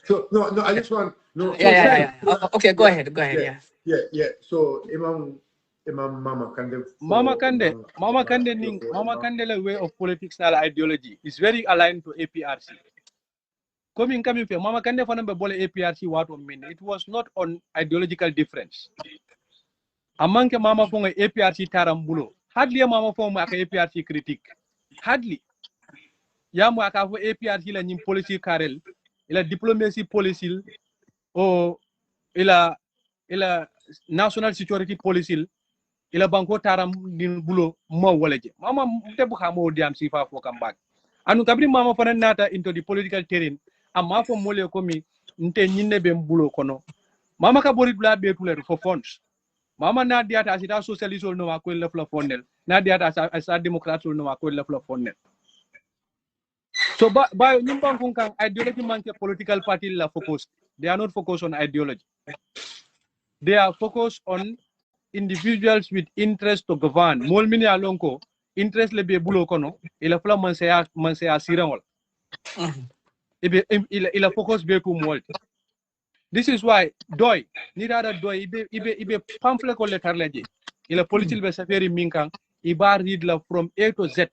so no I just want yeah. Okay, go ahead yeah so Imam Mama Kande the way of politics and ideology is very aligned to APRC. Coming for Mama Kande for number APRC what mean it was not on ideological difference. Among Mama Fonga APRC Tarambulo, hardly a Mama Fonga APRC critique. Hardly. Yamu akafu APRC la nyim policy karel, ila diplomacy policy or ila national security policy ila banko taram din bulo mo waleje mama tebu xamo diam sifa fo kam bak anu kabri mama fana nata into the political terrain amma fo mole ko mi nte nyinne be bulo kono mama ka borit bla be tuler for funds mama na diata asita socialist no ma ko le fla fondel na diata as democrat no ma ko le fla fondel so ba nyim banko kan ideology manke political party la focus they are not focused on ideology they are focused on individuals with interest to govern. Mol mini alonko interest le be bulo kono ila fla man se asirangol. Ila focus be to mol. This is why doy ibe pamphlet ko letter leje. Ila political be safari minkan iba read la from A to Z.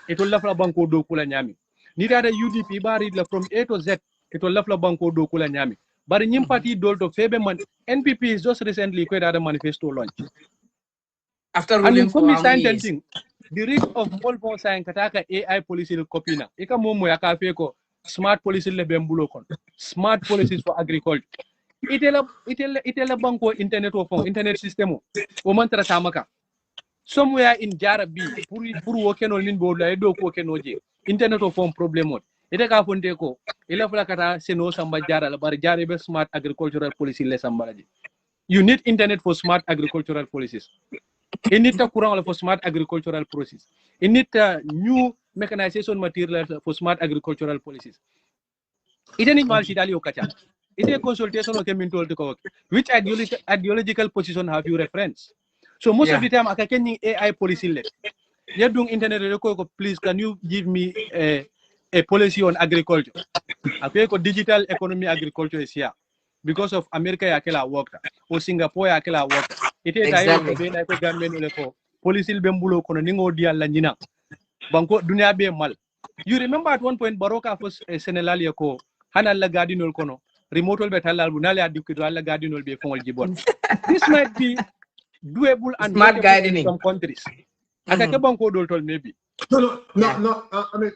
Ito la fla banko do kula nyami. Nidara UDP iba read la from A to Z. Ito la fla banko do kula nyami. But in party dolto febe man NPP is just recently quite a manifesto launch. After ruling for the risk of multiple sign kataka AI policy copina. Ika momo ya kafeko smart policy le bembulo kon. Smart policies for agriculture. Itela banko internet of internet system o mantra tamaka. Somewhere in Jarabi puru working on min bola edo ko kenoje. Internet of problem mode. Ite ka fonte ko ila fula kata seno samba jara la bar jare be smart agricultural policy le sambalaji. You need internet for smart agricultural policies. You need a courant for smart agricultural process. You need new mechanization materials for smart agricultural policies. Ite ni mal sidali okacha. Ite consultation okay min told ko which ideological position have you referenced? So most of the time akakenyi AI policy let. Yadung internet ko please can you give me a policy on agriculture? Ako digital economy agriculture is here because of America yakela workta or Singapore yakela workta. Ite tayo ko be na ko government ole ko policy bembulo kono ningo dia la nyina. Banko dunia be mal. You remember at one point Baroka was Senelali ko hanal la gadinol kono remote be talal bunale adukito la gadinol be fongol jibon. This might be doable and smart gardening in some countries. Akake banko dol tol maybe. No. I mean,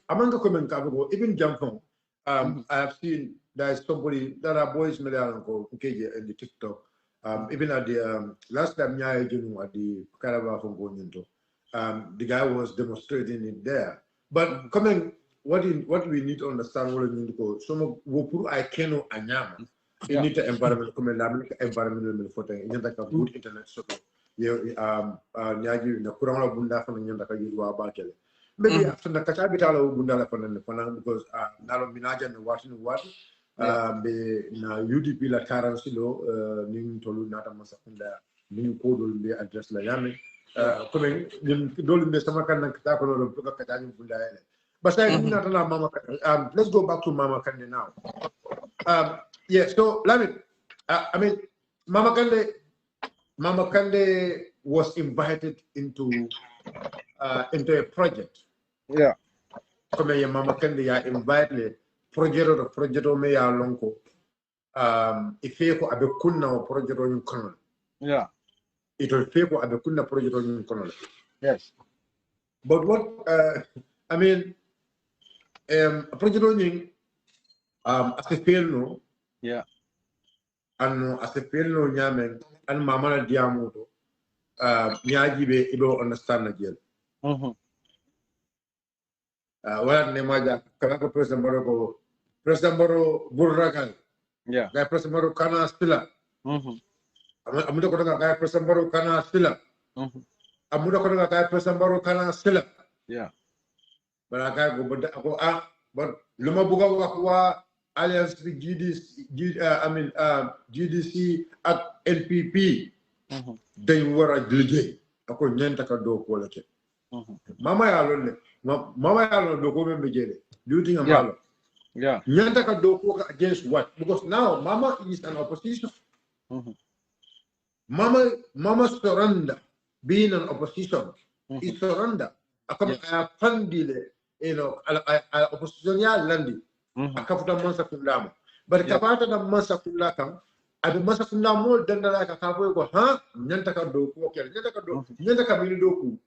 among the comment, even Jampong, I have seen there's somebody that are boys in the TikTok. Even at the last time at the Caraba from Gonyento, the guy was demonstrating it there. But coming, what we need to understand what we need to go. Some wopuru I keno anyama. You need the environment come Lamin environmental photo. You need like a good internet so. Nyagi na kurang bunda fana nyanda ka yidwa bakele. Maybe after the kachabitala bunda la fana because nalo minaja na watu be na UDP la currency lo ning tolu nata masakunda ning kodol be address la yame comme nim dolu be sama kan ka ko lo ka kajaji bunda ele but I nata la mama let's go back to Mama Kande now. Yeah, so Lamin, I mean Mama Kande was invited into a project. Yeah. Comme ya Mama Kande ya invited project me ya lonko. Ife ko abe kunna o project on kono. Yeah. It will pay ko abe kunna project on kono. Yes. But what I mean project on as a fail no. Yeah. And as a fail no nyamen and mama na diamoto nyaji be ibo understand again. Wala ne maja kala President Baro burragal. Yeah. Guy President Baro kana stila. Amuda ko guy President Baro kana stila. Amuda ko guy President Baro kana stila. Yeah. But I go but luma buga wa alliance GDC at LPP. They were a delay. Ako nyenta ka do ko lake. Mama ya lo do ko me jere. Do you think I'm malo? Yeah. Nyenta ka do ko against what? Because now Mama is an opposition. Mama surrender being an opposition. He surrender. Ako pandile opposition ya landi. Akafuta mansa kundama. But kapata na mansa kundaka abi masa kuna mo dandala ka kabo ko nyanta ka do ko nyanta ka mini do ku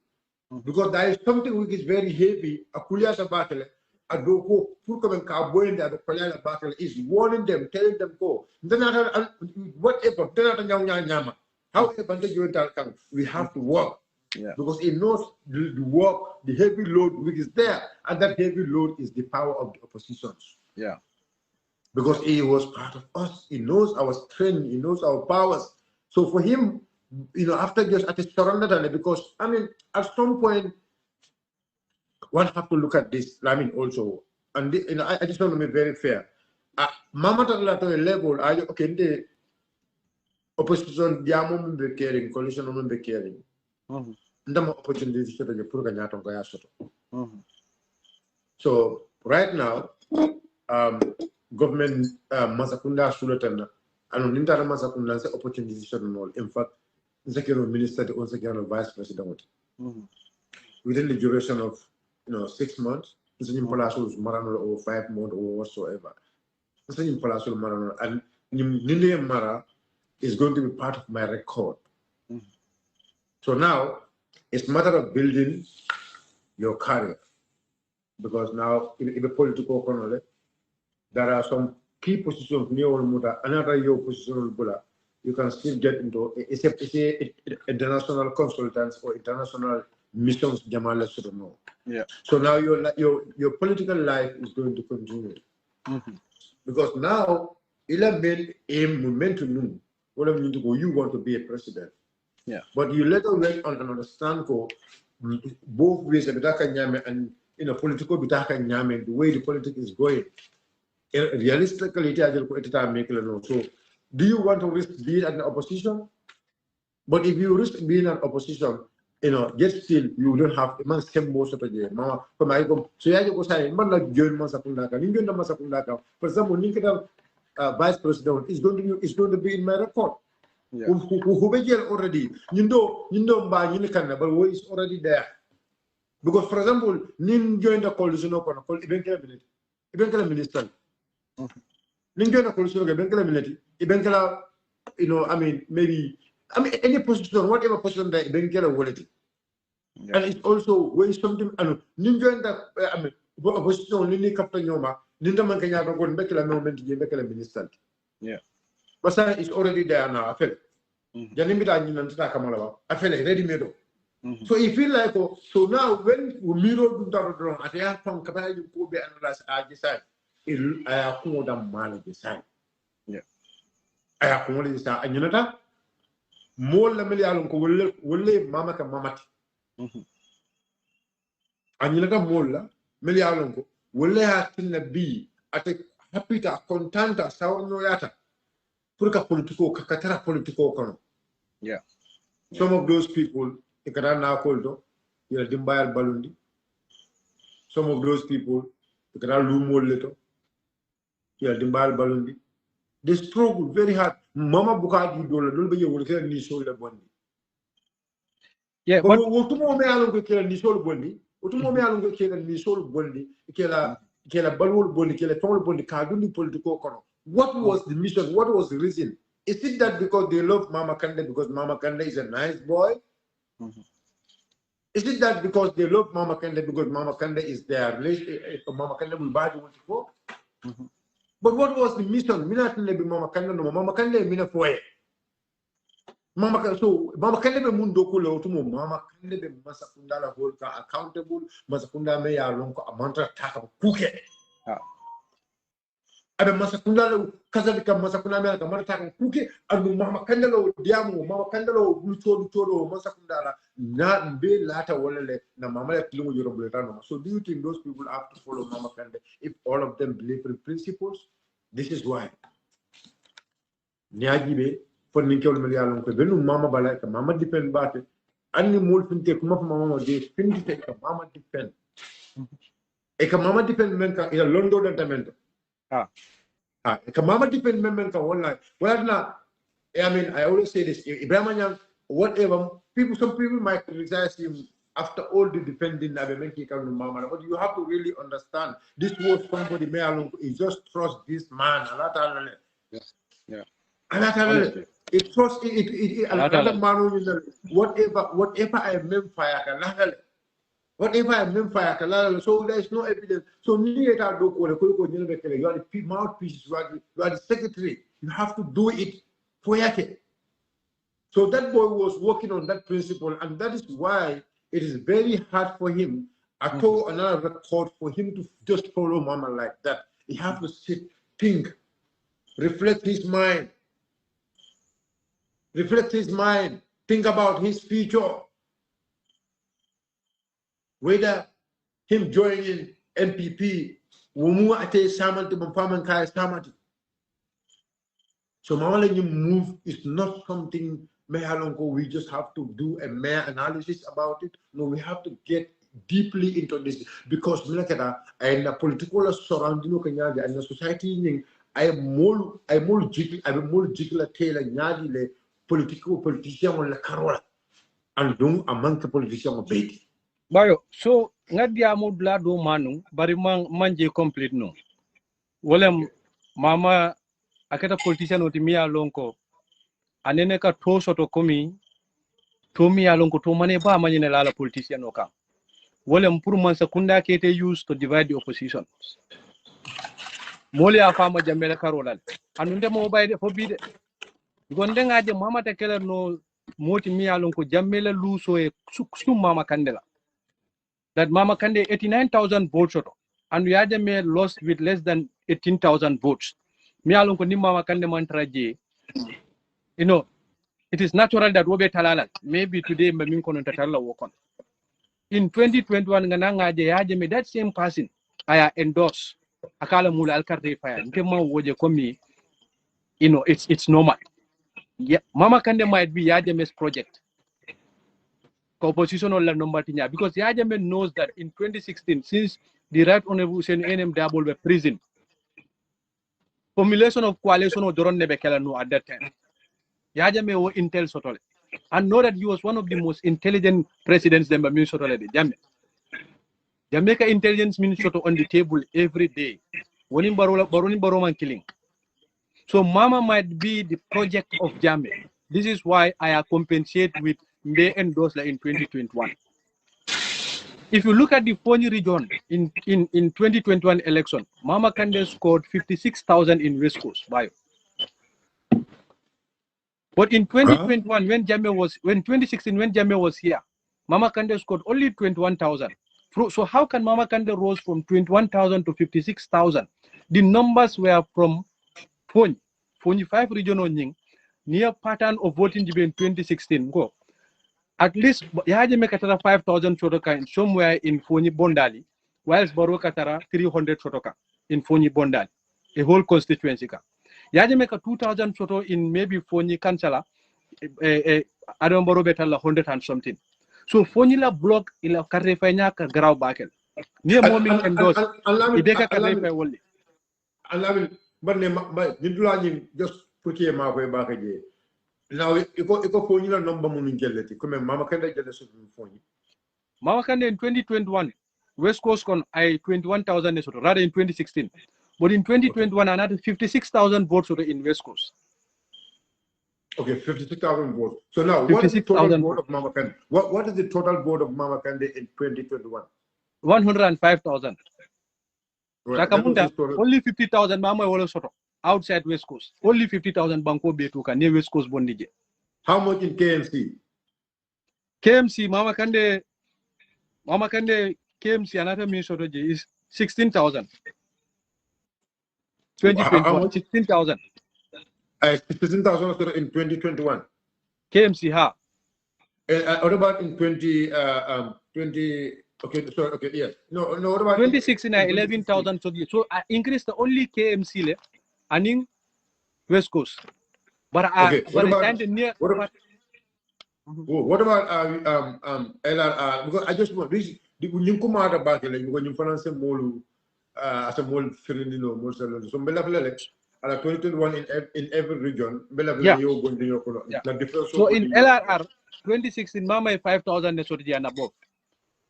because there is something which is very heavy akulia ta battle a do ko pour comme ka boyende ado kolia la battle is warning them telling them go ndana whatever ndana nyama however we have to work because it knows the work the heavy load which is there and that heavy load is the power of the oppositions. Because he was part of us, he knows our strength, he knows our powers. So for him, after just at a surrender, because I mean, at some point, one have to look at this. I mean, also, and I just want to be very fair. Mama at a level, okay, the opposition, diamond be caring, coalition be caring. Ndama opportunity to the put So right now, government Masakunda Sulatana and Nintara Masakunda opportunity to in fact, Secretary Minister to Secretary Vice President. Within the duration of 6 months, Mr. Palacios Marano or 5 months or whatsoever. Mr. Palacios Marano and Nindi Mara is going to be part of my record. So now it's a matter of building your career. Because now in the political economy, there are some key positions near another your position you can still get into it's international consultants or international missions Jamal should know. So now your political life is going to continue. Because now meant to know what I mean to go, you want to be a president. But you later went on and understand both ways and political bitaka nyame, the way the politics is going. Realistically, so do you want to risk being an opposition? But if you risk being an opposition, yet still you don't have man same most of the day. Mama, from I go, so I go say, man, like John Masakundaka, you know Masakundaka. For example, Nikita vice president is going to be in my record. Who already, you know, by Unican, but who is already there. Because, for example, Nin joined the coalition of eventually minister. Nin joined the coalition of eventually, maybe. Any position, whatever position that they get away. And it's also when something, Ninja that opposition, Nini Captain Yoma, Ninda Mankanya go and make a moment to make a minister. Yeah. But it's already there now. I feel. Janimita and Kamala, I feel ready made. So you feel like, so now when we mirror do that, at the end from Kabay, you could be analyzed, I decide. I have more than man design. Yeah. I have more design. And you know that? More la million ko wolle mama ka mamati anyina molla million ko wolle hatinna bi ate hapita contenta sawno yata pour ka politiko ka katara politiko kono. Yeah. Some of those people ikara na koldo ila dimbayal balundi. Some of those people ikara lumol leto ila dimbayal balundi. They struggle very hard. Mama Bukati dollar don't be able to ni shoulder bondi. Yeah, but utumo me alon ko kela ni shoulder bondi. Utumo me alon ko kela ni shoulder bondi. Kela balwol bondi. Kela tongol bondi. Kadundi political kono. What was the mission? What was the reason? Is it that because they love Mama Kande because Mama Kande is a nice boy? Is it that because they love Mama Kande because Mama Kande is their relationship? Mama Kande will buy you for? But what was the mission? Mina tinde be Mama Kande no Mama Kande mina foye. Mama Kande be mundo kule otumo Mama Kande be masakunda la hold ka accountable masakunda me ya lonko amantra taka kuke. Abe masakunda la kazalika masakunda me ka mara taka kuke anu Mama Kande lo diamu Mama Kande lo lucho masakunda la na be lata wolele na mama ya kilungu yoro buletano. So do you think those people have to follow Mama Kande if all of them believe in principles? This is why. Niagibe for Nikel Malialon, Benu Mama Balaka, Mama depend bate, and more finte come up Mama de fin take a Mama depend. A Mama depend menka in a London Tamento. A Mama depend menka one line. Well, now, I always say this Ibrahim, whatever some people might criticize him after all the defending Mama, but you have to really understand this was somebody is just trust this man. Yeah. It trust another man whatever I meant fire. Whatever I meant fire, so there's no evidence. So you are the mouthpiece, you are the secretary. You have to do it for yake. So that boy was working on that principle, and that is why it is very hard for him. I told another record for him to just follow Mama like that. He has to sit, think, reflect his mind, think about his future. Whether him joining NPP, so Mama move is not something we just have to do a mere analysis about it. No, we have to get deeply into this because in the political surrounding and the society I am more jiggle tailor nyadi politician on la carola and don't among the politician of baby. Baiyo, so ngadi amudla do manu bari manje complete no. Wolem Mama aketa politician oti miya lonko anene ka to soto komi to miya lonko to mane ba manyine lala politician oka wolem pour man sakunda kete use to divide the opposition moli afama jamela karolal anunde mo bayde fo bide gonde ngade Mama ta kala no moti miya lonko jamela luso e sum Mama Kandela that Mama Kande 89,000 votes soto and we had a lost with less than 18,000 votes. Mialon ko ni Mama Kande mantraje. You know, it is natural that wobe talala. Maybe today mamin kono tatala wokon. in 2021 nga yaje me that same person I endorse akala mula alkarte fire ntema woje komi it's normal. Yeah, Mama Kande might be Yajame's project. Opposition or number tinya because Yajame knows that in 2016, since the Right Honorable Sen NM Double were prison, formulation of coalition or Doron Nebekela no at that time. Yajame or Intel Sotole. And know that he was one of the most intelligent presidents than Bamin Sotole. Jamaica intelligence minister on the table every day. Baroni Baroman killing. So Mama might be the project of Jame. This is why I compensate with Mbe and Dosla in 2021. If you look at the Foni region in 2021 election, Mama Kande scored 56,000 in West Coast, Baiyo. But in 2021, when 2016, when Jame was here, Mama Kande scored only 21,000. So how can Mama Kande rose from 21,000 to 56,000? The numbers were from Foni 5 region on near pattern of voting in 2016. Go. At least Yaje Mekatara 5,000 Chotoka somewhere in Foni Bondali, whilst Baro Katara 300 Chotoka in Foni Bondali, a whole constituency. Yaje Meka 2,000 Choto in maybe Foni Kansala, Adam Baro Betala 100 and something. So Foni la block ila Karefanya Grau Bakel. Near Moming and Dos, Ibeka Karefa Wally. Lamin, but just put here my way back again. Now, you go phone you number Mungeleti. Come Mama Kanda get a phone. Mama Kanda in 2021, West Coast con I 21,000 rather in 2016. But in 2021, another 56,000 votes in West Coast. Okay, 56,000 votes. So now, what is the total vote of Mama Kanda? What is the total vote of Mama Kanda in 2021? 105,000. Right. Only 50,000 Mama Wolosoto outside West Coast. Only 50,000 Banco Betuka near West Coast Bondije. How much in KMC? KMC Mama Kande KMC another Minnesota is 16,000. 2021 16,000. 16,000 in 2021. KMC ha. What about in 20? Okay, sorry, okay, yes. No, what about 2016 11,000 so I increased the only KMC le and in West Coast. But okay, what about near what about LRR? Because I just want this you come out about it because you finance molu as a mole filino mole so mbela fele ala 2021 in every region mbela fele yo go ndinyo ko na difference. So in LRR 2016 mama 5,000 nesotoji and above.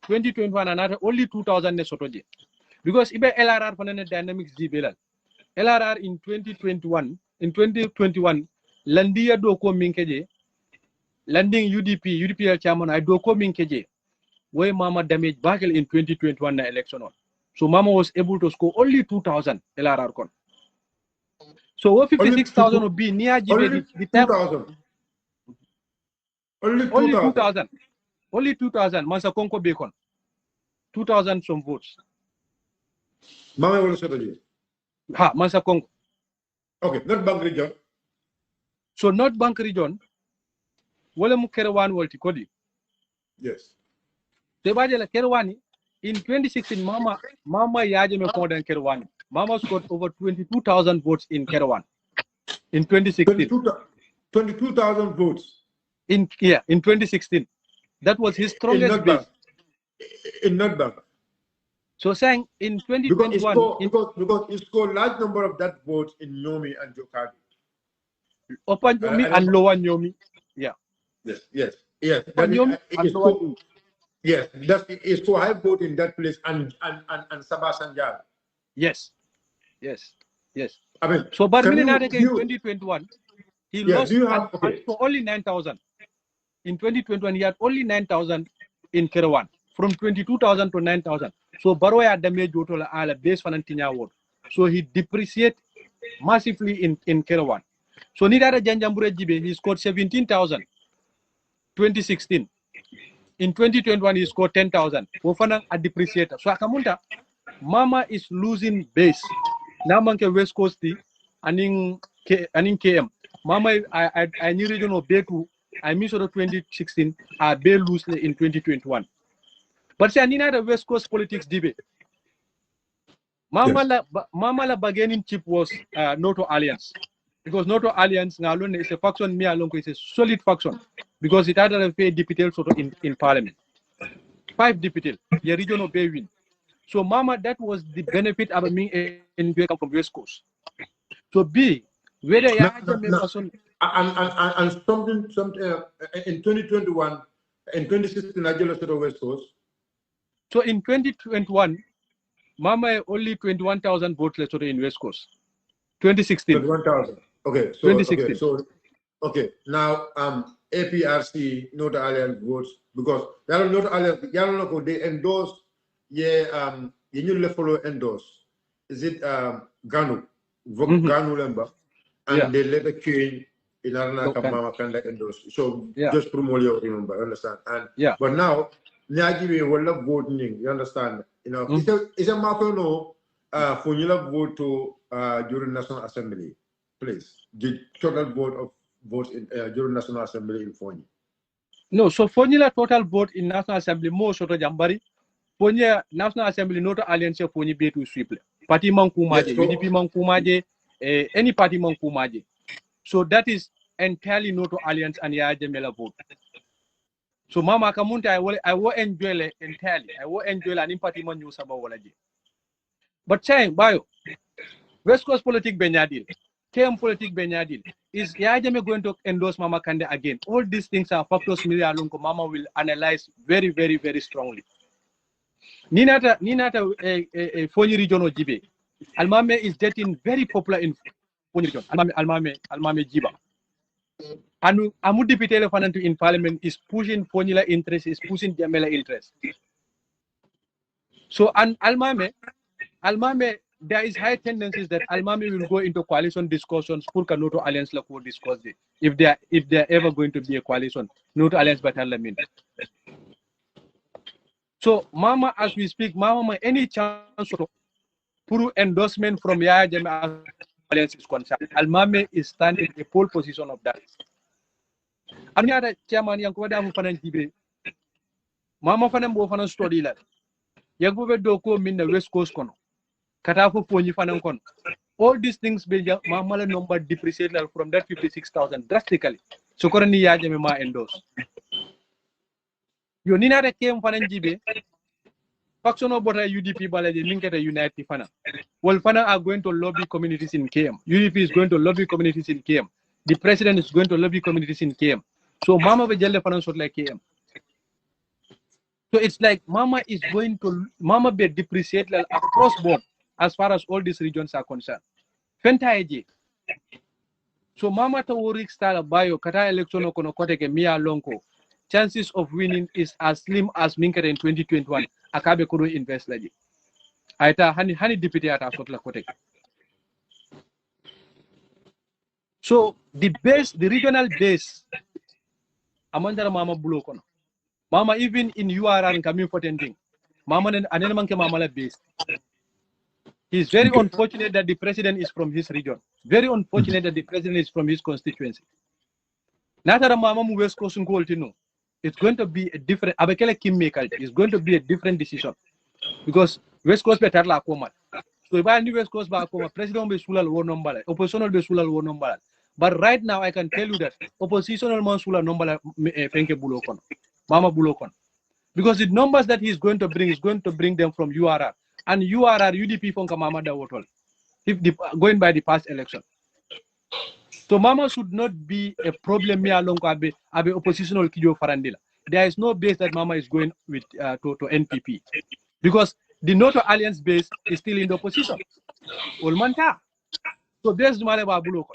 2021 another only 2,000 nesotoji. Because ibe LRR fanane dynamics jibelal. LRR in 2021 landia doko minkeje landing UDPL chairman I doko minkeje where mama damage Bagel in 2021 na election on. So mama was able to score only 2,000 LRR con. So 56,000 would be near only 2,000. Only 2,000. Only 2,000 Mansa Konko Bacon. 2,000 some votes. Mama will say Ha Mansa Konko. Okay, not bank region. So not bank region. Wale mu Kerewan Walti Kodi. Yes. Tebajela Kerwani in 2016 mama yaje me more than Kerwani. Mama scored over 22,000 votes in Kerewan in 2016. 22,000 votes. In 2016. That was his strongest base. In not bank. So saying in 2021 because he scored large number of that votes in Nyomi and Jokadi. Upper Nyomi and lower Nyomi. Yeah. Yes. Nyomi and lower Nyomi. Yes, it's so high vote in that place and Sabah Sanjal. Yes. I mean, so but in 2021, he lost for only 9,000. In 2021, he had only 9,000 in Kerewan, from 22,000 to 9,000. So Baroya damage total ala base Fanantinya ward. So he depreciate massively in Kerewan. So Nidara Janjambure Jibe, he scored 17,000. 2016. In 2021, he scored 10,000. Wofana a depreciator. So Akamunta, Mama is losing base. Namanke West Coast and in KM. Mama, I knew region of Betu. I missed 2016. I bay loosely in 2021. But say Nina the West Coast politics debate. Mama la bargaining chip was NATO Alliance. Because NATO Alliance is a faction, me alone is a solid faction. Because it had a pay deputy sort of in parliament. 5 deputy, the region of Baywin. So Mama, that was the benefit of me in come from West Coast. So B, whether person and something in 2021, in 2016, I just to West Coast. So in 2021, Mama only 21,000 votes left in West Coast. 2016. 21,000. Okay, so 2016. Okay, now APRC North Alliance votes because North Alliance they endorse you follow endorse. Is it Ganu? Ganu Lemba? And they later change in Arana Mama Kanda endorse. So just promote your remember, understand? And but now Nyagi will voting, you understand? You know, it's a matter no for you vote to during National Assembly, please. The total vote of votes in during National Assembly in Fonyi. No, so Fonyi total vote in National Assembly more so to Jambari. Fonyi National Assembly not alliance Fonyi be to sweep. Party Mankumaje, UDP Mankumaje, any party Mankumaje. So that is entirely not alliance and Yajemela vote. So Mama Kamunta, I will enjoy it entirely. I will enjoy an party man use about Walaji. But saying Baiyo, West Coast politics Benyadil, KM politics Benyadil, is Yajame going to endorse Mama Kande again? All these things are factors Alunko Mama will analyze very, very, very strongly. Ninata Fonyi region of Jibe. Almame is getting very popular in Fonyi region. Almame Jiba. And Amu deputy in parliament is pushing Fonila interest, is pushing Jamela interest. So and Almame, there is high tendencies that Almame will go into coalition discussions for Noto Alliance like we discussed it. If they are ever going to be a coalition, Noto Alliance but Lamin. So Mama, as we speak, Mama, any chance for endorsement from Yaya Jame Alliance is concerned. Almame is standing in the pole position of that. Ami ada chairman yang ko da mu fanan jibe Mama fanan bo fanan study la yagbo be do ko min na West Coast kono kata fo poni fanan kono. All these things be Mama la number depreciate from that 56,000 drastically. So korani ya Jame ma endorse. Yo ni na da kem fanan jibe faction of UDP balaje linketa unite fana. Well fana are going to lobby communities in KM. UDP is going to lobby communities in KM. The president is going to lobby communities in KM. So Mama be jelle fana sort like KM. So it's like Mama is going to be depreciate across board as far as all these regions are concerned. Fenta eje. So Mama to work style Baiyo kata election kono kote ke Mia Lonko. Chances of winning is as slim as Minker in 2021. Akabe kudo invest laji. Aita hani deputy ata sort la kote. So the regional base amandara Mama bulo kono. Mama even in URR coming for tending. Mama and manke Mama la base. It's very unfortunate that the president is from his region. Very unfortunate that the president is from his constituency. Natara Mama mu West Coast no. It's going to be a different abekele kimmaker. It's going to be a different decision. Because West Coast better la koma. So if I knew West Coast ba koma, president be sulal wo nombala, oppositional be sulal wo nombala. But right now I can tell you that oppositional man sulal nombala fenke bulo kono. Mama bulo kono. Because the numbers that he's going to bring is going to bring them from URR. And URR, UDP from Mama da wotol. If going by the past election. So Mama should not be a problem me along abe oppositional kijo farandila. There is no base that Mama is going with to NPP. Because the NATO Alliance base is still in the opposition. Ulmanta. So there's Maleba Buloko.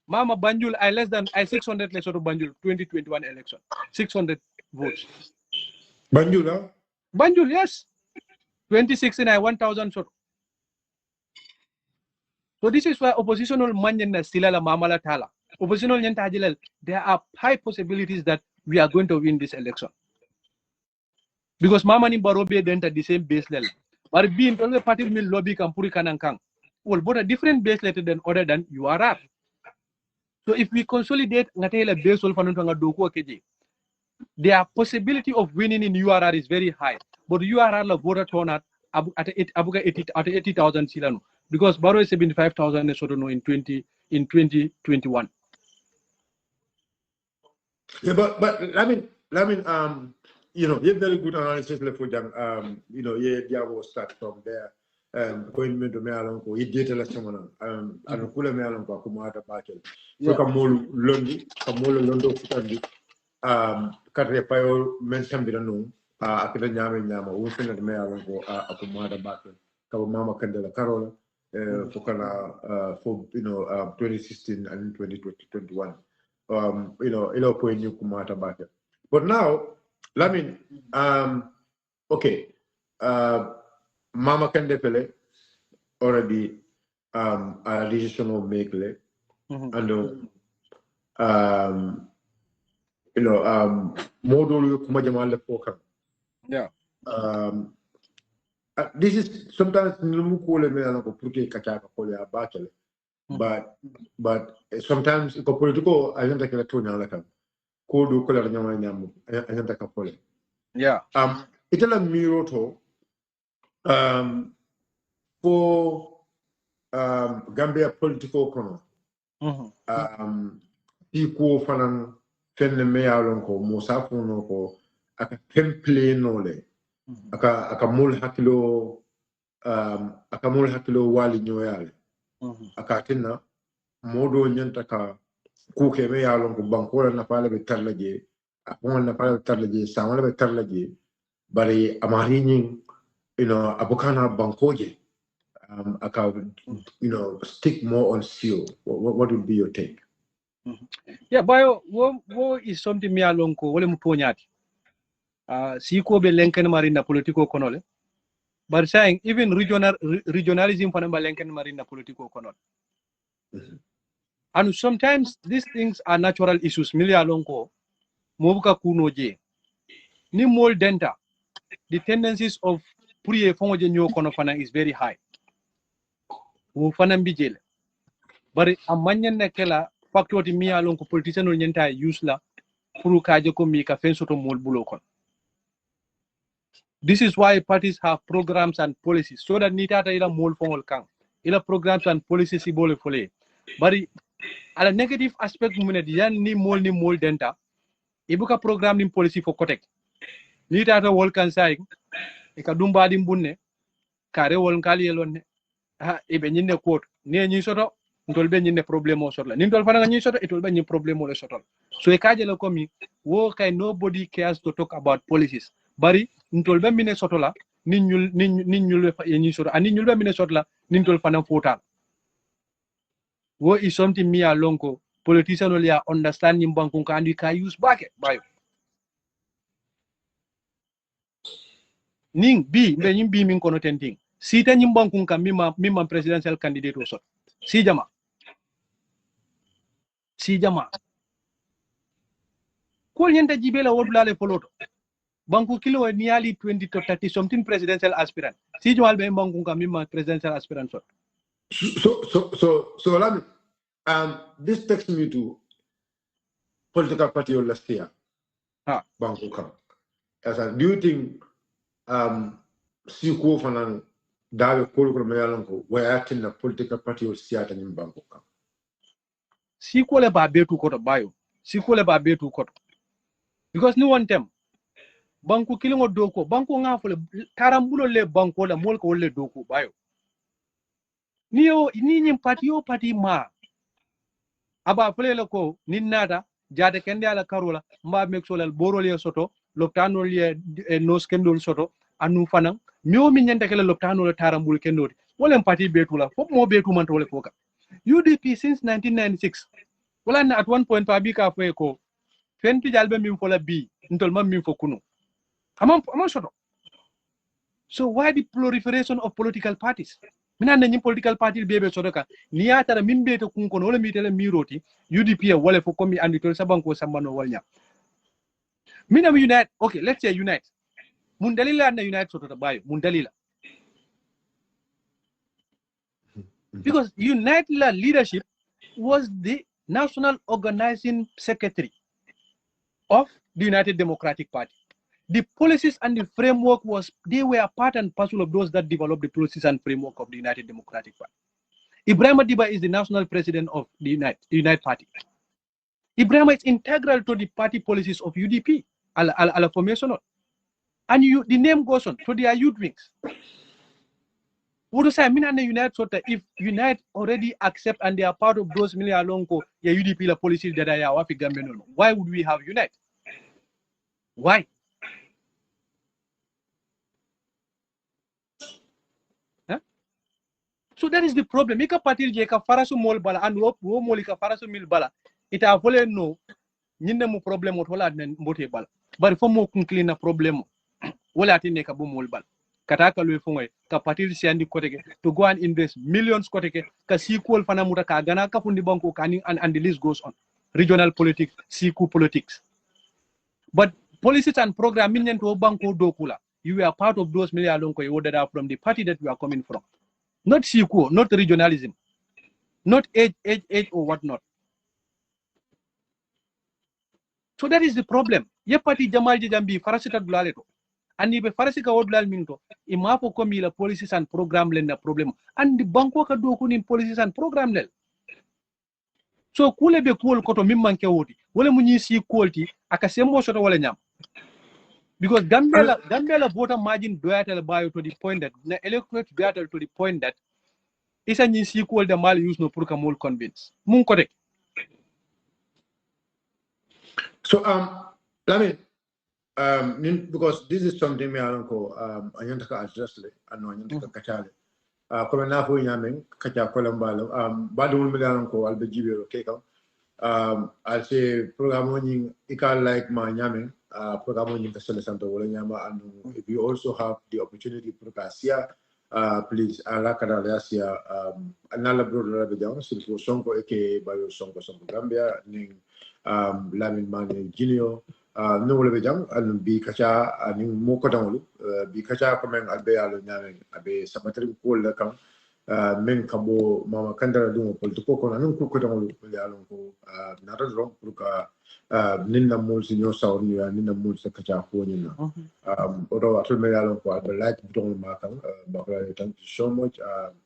Mama Banjul, I 600 less to Banjul 2021 election. 600 votes. Banjul, huh? Banjul, yes. 2016 I 1,000 short. So this is why oppositional manyan still la Mama la tala. Oppositional nyanta there are high possibilities that we are going to win this election. Because Mama ni barobe dent at the same base level. But being all the party will lobby kampuri kanankang. Well, but a different base level than other than URR. So if we consolidate ngatela base all fanunga doko keje. their possibility of winning in URR is very high. But URR la voter turnout at 80,000 silano because Baro is 75,000 in 2021. Yeah, but you know, you very good analysis for them. You know, yeah, will start from there. Going to me along, he did a someone. And Kula me along, Kumata Bakel. So Kamol Londi, Kamol Londo Futandi. Katre Payo mentioned the no. Akita Nyama Nyama, who finished me along Akumata Bakel. Kawa Mama Candela Carola. For 2016 and 2021. You know, point you kumata back. But now, Lamin, okay, Mama Kandepele already a decision of make and you know, model kumajamal poka. Yeah. This is sometimes nilumukule me anako puke kachaka kole abakele. But sometimes the political agenda kila tu nyala kan ko do ko la nyama nyamu agenda ka pole yeah itala miro to for Gambia political kono iko fanan fenne me yalon ko musa funo ko aka temple no le aka mul hakilo wali nyoyale aka tinna modo nyanta ka kuke me yalon ko banko na pala be tarlaje akon na pala tarlaje samala be tarlaje bari amari nyin you know abukana bankoje aka you know stick more on seal. What would be your take? Yeah, Bayo, wo is something me alon ko wole mutonyati si ko be lenken marina politiko konole but saying even regionalism for lenken marina politiko konole. And sometimes these things are natural issues. Mili alonko, mobuka kunoje. Ni mol denta, the tendencies of puriye fongoje nyo kono fana is very high. Wu fana mbijele. But amanyan na kela factor ti mi alonko politician no nyenta use la puru kaje ko mi ka fensoto mol bulo kon. This is why parties have programs and policies so that nitata ila mol fongol kang. Ila programs and policies ibole fole. But a negative aspect mune diyan ni mol denta. Ibuka program ni policy for protect. Ni tata wol kan sai e ka dumba di bunne kare wol kali yelonne ha e be nyinne kot ne nyi soto ndol be nyinne problème o sotla ni ndol fana nyi soto e tol be nyi problème o le sotol so e kaje le komi wo kay nobody cares to talk about policies bari ndol be mine sotola ni nyul fa nyi soto ani nyul be mine sotla ni ndol fana fotal wo is something me alonko politician only understand nyim bankun ka andi ka use baake bayo ning bi mbe nyim bi min kono tenting sita nyim bankun kam mimma presidential candidate o sot si jama ko nyenta jibela wodulale poloto banku kilo nearly 20 to 30 something presidential aspirant si jomal be bankun kam mimma presidential aspirant sot So Lamin, this takes me to political party or last year. Bangkok. Do you think Siko Fanan Dawe Kolo Mayalanko were acting a political party or theater in Bangkok? Siko le ba betu koto bayo. Siko le ba betu koto. Because no one tem. Banku kilingo doko. Banku nga fole tarambulo le banko la molko le doko bayo. Ni party ma. Aba fole le ko ninnata jade kende ala karola mba mexolal borole soto loptano le no skendol soto anu fanan mi nyanta kala loptano le tarambul kendoti wala party betu la fop mo betu man to le foka UDP since 1996 wala na at one point pa bi ka fo ko fenti jalbe min fola bi ntol mam min fo kunu amam soto. So why the proliferation of political parties? Mina na political party bebe sodoka ni atara mimbe to kun kono wala mi tele miroti UDP wala fo komi andi tol sabanko sambano walnya. Mina unite, okay, let's say unite. Mundalila na unite soto bayo, mundalila. Because unite la leadership was the national organizing secretary of the United Democratic Party. The policies and the framework they were part and parcel of those that developed the policies and framework of the United Democratic Party. Ibrahim Diba is the national president of the United Party. Ibrahim is integral to the party policies of UDP, ala formation. And the name goes on to their youth wings. What do say? Unite if Unite already accept and they are part of those million longo UDP la policies that are Wafi Gambino. Why would we have Unite? Why? Huh? So that is the problem. Ika party je ka farasu mol bala and wo molika farasu mil bala. Ita vole no nyinde mu problem ot wala den mbote bala. Bari fo mo kunkli na problem. Wala atine ka bo mol bala. Kataka lui fungoy ka party siandi koteke to go and invest millions koteke ka sequel fana muta ka gana ka fundi banko kani and the list goes on. Regional politics, sequel politics. But policies and program minyan to banko dokula. You are part of those million lonko that are from the party that we are coming from. Not sequel, not regionalism, not age or whatnot. So that is the problem. Ye party Jamal Jambi farasita dulaleto. And if farasika odlal minto, imapo komi la policies and program lenda problem. And the banko ka dokun in policies and program lel. So kule be cool koto mimmanke woti. Wale munyi si quality akasembo shota wale nyam. Because Gambela voter margin doyatel Baiyo to the point that the electorate doyatel to the point that it's a new sequel the mal use no purka mol convince. Mun correct. So Lamin, because this is something me alonko anyantaka adjustly and anyantaka kachale. Comme na fo nyamen kacha kolambalo badul me alonko albe jibero keka. I'll say programming ikal like my nyamen programming kasele santo wala nyama and if you also have the opportunity to kasia please alakada lasia anala brother rabedon silko sonko eke Baiyo sonko Gambia ning Lamin Manneh junior no wala bejam and bi kacha ning moko dangulu bi kacha komen albe alo nyame abe sabatri ko la kam men kabo mama kandara dum politiko ko nan ko dangulu ya lon ko nata ro pour ka ninna mol sinyo sawni ya ninna mol sa kacha ko ninna odo atul me ya lon ko albe like don ma kan thank you so much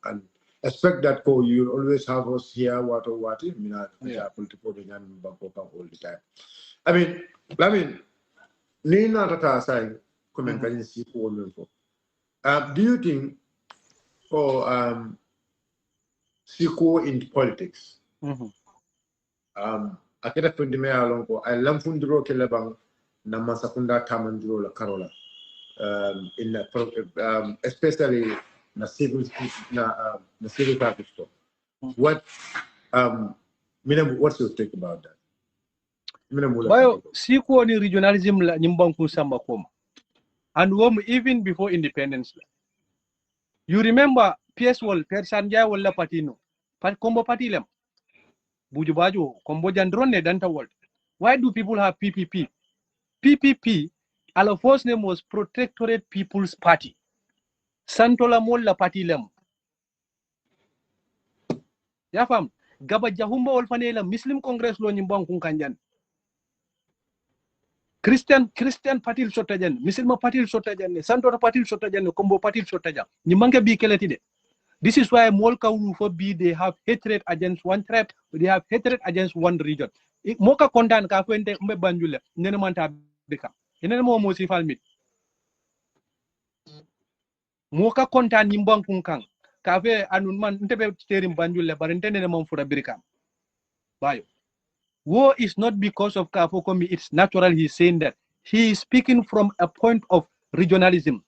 and expect that you always have us here what mina political all the time. I mean Nina Tata say comment can see do you think Siko in politics akita fundi me alon ko ay lam fundiro ke lebang na masakunda tamandiro la karola in the, especially na civil service. What's your take about that? Baiyo Siko ni regionalism la nyimbanku samba koma. And even before independence. You remember PS wall Persanja wala patino. Kombo party lem. Bujubajo kombo jandrone danta world. Why do people have PPP? PPP our first name was Protectorate People's Party. Santola molla party lem. Ya fam gaba jahumba wal fanela Muslim Congress lo nyimbanku kanjan. Christian party sotajan, Muslim party sotajan, Santora party sotajan, Combo party sotajan. Nimanke bi keletide. This is why Molka Ufobi they have hatred against one tribe, they have hatred against one region. Moka kondan ka kwente mbe banjule, nene manta beka. Nene mo mosi falmit. Moka kontan nimbang kungkang. Kafe anunman ntebe terim banjule barente nene mo fura birikam. Baiyo. War is not because of Kafokomi, it's natural he's saying that. He is speaking from a point of regionalism.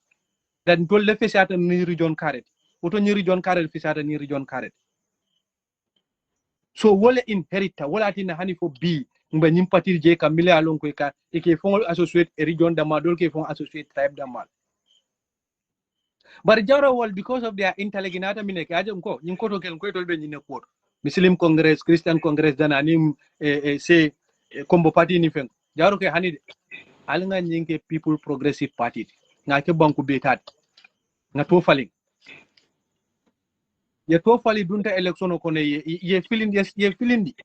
That Ntolle Fesata ni region carrot. Oto ni region carrot Fesata ni region carrot. So wole inherita, wole atina hani for B, mbe nyimpatir je kamile alon ko ka e ke fon associate a region dama dol ke fon associate tribe dama. But Jaro wol because of their intelligence mine ka ajum ko nyin ko to kel ko to be nyine ko. Muslim Congress, Christian Congress dana nim say combo party ni fen. Jaro ke hani alanga nyinke People Progressive Party. Nga ke banku betat. Nga to faling. Ye to fali dunta election ko ne ye feeling di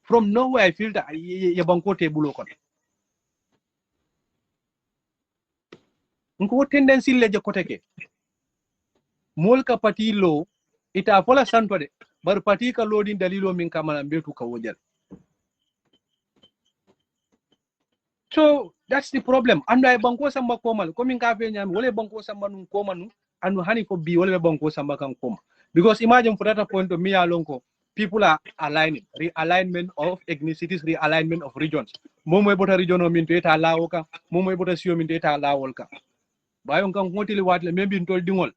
from nowhere I feel that ye banko te bulo kon. nko tendency leje koteke mol ka parti lo ita fola santo de bar parti ka lodin dalilo min kamala betu ka wojal. So that's the problem. Anda banko samba komal komin ka fe nyami wala banko samba nun komanu anu hani for bi wala banko samba kan koma. Because imagine for that point of me alonko people are aligning, realignment of ethnicities, realignment of regions. Momo bota region o min to eta lawo ka, momo bota sio min to eta lawol ka. Bayon kan ngotili watle membi ntol dingol.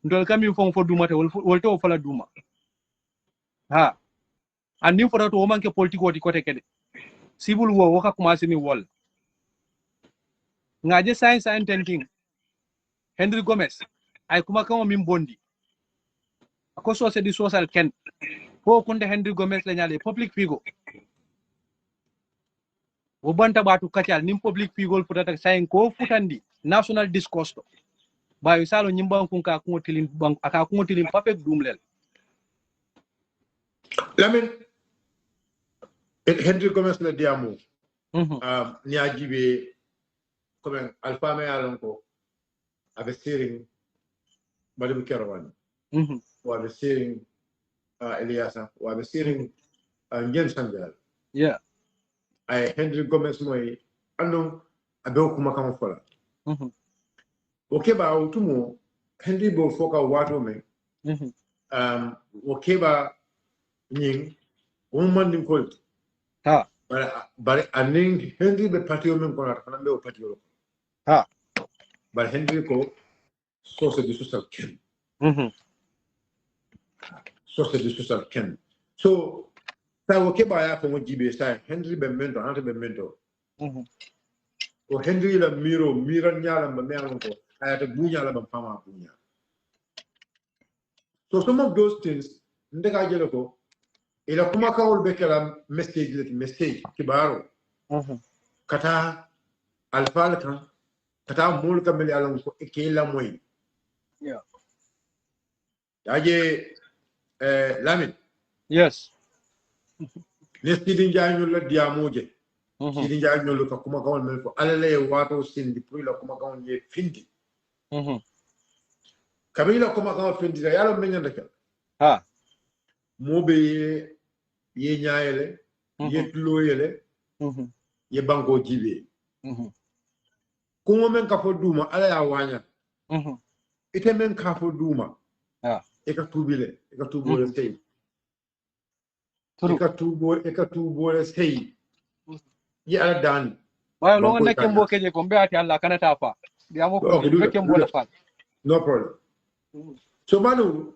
Ntol kami fon fo duma te wol to fala duma. Ha. Andi for that o manke politiko di kote kede. Civil war waka kumasi ni wall. Ngaje science and thinking. Henry Gomez ay kuma kan min bondi. Ako so se di social ken. Ko kunde Henry Gomez la nyale public figure. O banta batu kacal nim public figure futata sayin ko futandi national discourse to. Bayo salo nyimban kun ka kun tilin bank aka kun tilin papek dumlel. Lamin Henry Gomez le diamo. Ni ajibe comme alpha me alonko avec steering Madame Kerouan. Ou avec steering Eliasa ou avec steering James Sanjal. Yeah. Ay Henry Gomez moy andon abew kuma kam fola. Okeba utumo Henry bo foka wato me. Okeba nying woman colt. Ha. But aning Henry be patio men ko na be o patio. Ha. But Henry ko source de social ken. Source de social ken. So ta okeba ya ko jibe sai Henry be mento ante be mento. O Henry la miro nyala ba me alon ko ayata bunya la ba fama bunya. So some of those things ndega jelo ko ila kuma kawol be kala message kibaro kata alfal kan kata mul ka meli alon ko ke la moy yaje Lamin. Yes. Ne sidin jañul la diamoje sidin jañul ka kuma kawol mel ko alale wato sindi pour la kuma kawol ye findi kabila kuma kawol findi da yalo menyanda ka Ha. mobe ye nyaayele ye tuloyele ye banko jibe kuma men ka fo duma ala ya wanya ite men ka fo duma e ka tubile e ka tubole sey e ka tubole sey ye ala dan Bayo lo ngane kembo keje ko be ati Allah kana tafa diamo ko be kembo la fa. No problem. So manu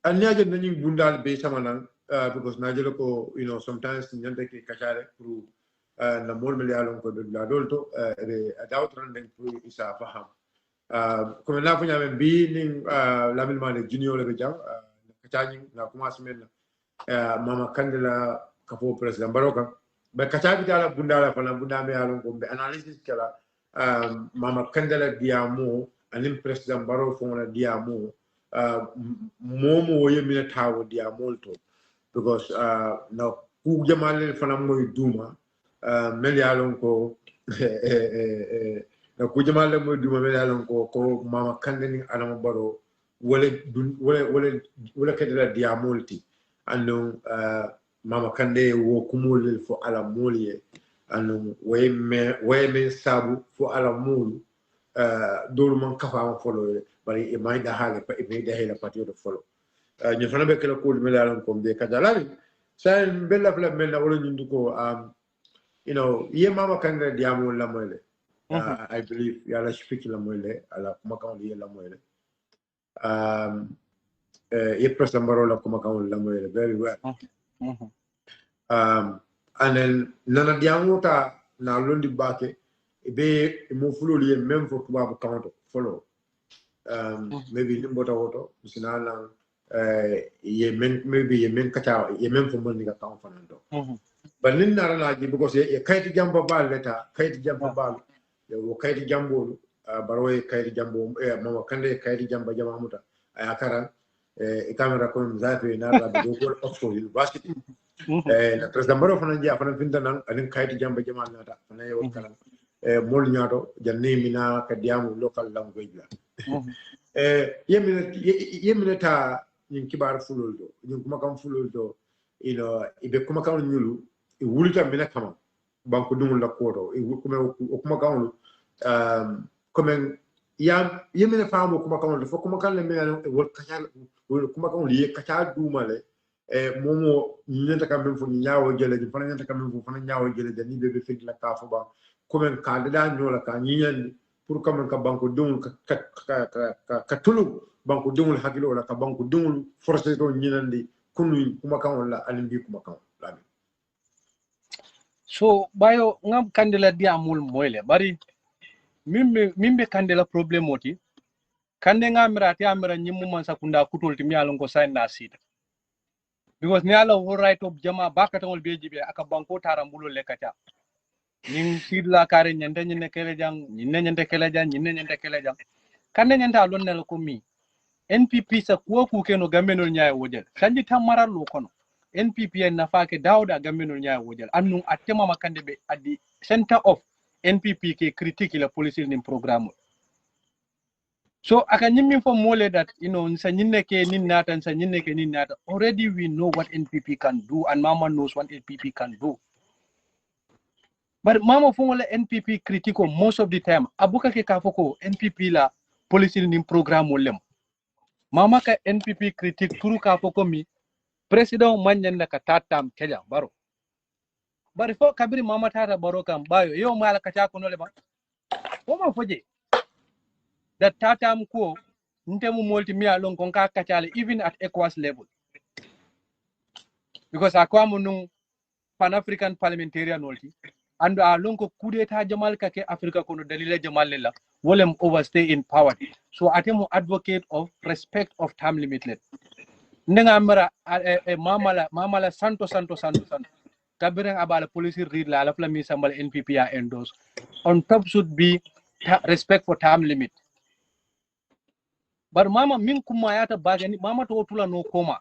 anyaje nani bundal be samanan because najelo ko sometimes nyande ke kachare pour na mol melialon ko be la dolto re adawtran den pour isa faham comme la fanya men bi ning Lamin Manneh junior le be jam kachani na commence men mama kandela kafo president baroka be kachabi dala bundala fana bundame alon ko be analysis kala mama kandela diamo anim president baro fona diamo momo woye mina tawo diamo to because na ku jamale fana moy duma mel yalon ko na ku jamale moy duma mel yalon ko mama kandeni alama baro wala kedela diamolti ando mama kande wo kumul fo ala molie ando way me sabu fo ala mulu dolu man kafa folo bari e may da hale pa e may da hela patio do folo ñu fana be kala ko mi la ko be kadalari sa bella fla mel wala ñu ko ye mama kande diamo la moyle I believe yalla speak la moyle ala kuma kan ye la moyle ye president barola kuma kan la moyle very well and then nana diamo ta na londi bake be mo fulo ye même fo tuba kanto follow maybe nimbota woto sinala ye men maybe ye men kata ye men fo mon ni ka kan fanando but nin nara na ji because ye kayti jamba bal leta kayti jamba bal ye wo kayti jambo baro ye kayti jambo mama kande kayti jamba jama muta ay akara e camera ko mzafe na la do ko Oxford University na president baro fana ji afana finta nan anin kayti jamba jama nata fana ye won kala mol nyato jannemina ka diamu local language la yemine ta ñin kibar fulol do ñin kuma kam fulol do ibe kuma kam ñulu e wulita mina kama banko dungul la koto e kuma kam comme yemine famo kuma kam do fo kuma kam le mena e wol kachal kuma kam li kachal dumale momo ñenta kam ben fo ñaawo jele di fana ñenta kam ben fo fana ñaawo jele de ni bebe fek la ka fo ba comme ka da ñola ka ñiñandi pour comme ka banko dungul ka tulu banko dungul hakilo la ka banko dungul forcé to ñinandi kunu kuma kan wala alimbi kuma kan Lamin. So Baiyo ngam kandela di amul moyle bari mimbe kandela problem oti kande ngamira ti amira nyimu man sakunda kutol ti mialon ko sign na sita because ni ala wo right of jama bakatol bejibe aka banko tarambulo lekata ning sidla kare nyande nyene kele jang nyinde kele jang kande nyanta lonnel ko mi NPP sa kuwa keno gamenol nyaay wojel sanji tamaral lo kono NPP en nafake dawda gamenol nyaay wojel annun attema makande be at the center of NPP ke critique la police nim programme so aka nyimmin fo mole that sa nyinne ke nin nata already we know what NPP can do and mama knows what NPP can do. But mama fongola NPP critico most of the time abuka ke kafoko NPP la policy nim programme lem mama ka NPP critique turu kafoko mi president manyan ka tatam keja baro bari fo kabiri mama tata baro kam Baiyo yo mala ka ta kono le ba o ma foje that tatam ko ntemu multi mi alon kon ka kachale even at ECOWAS level because akwamu nung Pan-African parliamentarian multi and alon ko kudeta jamal ka ke Africa kono dalile jamal lela wolem overstay in power so atemu advocate of respect of term limited nenga mara mamala santo kabirang abala policy read la la mi sambal NPP a endorse on top should be respect for term limit but mama min kuma yata bagani mama to tula no koma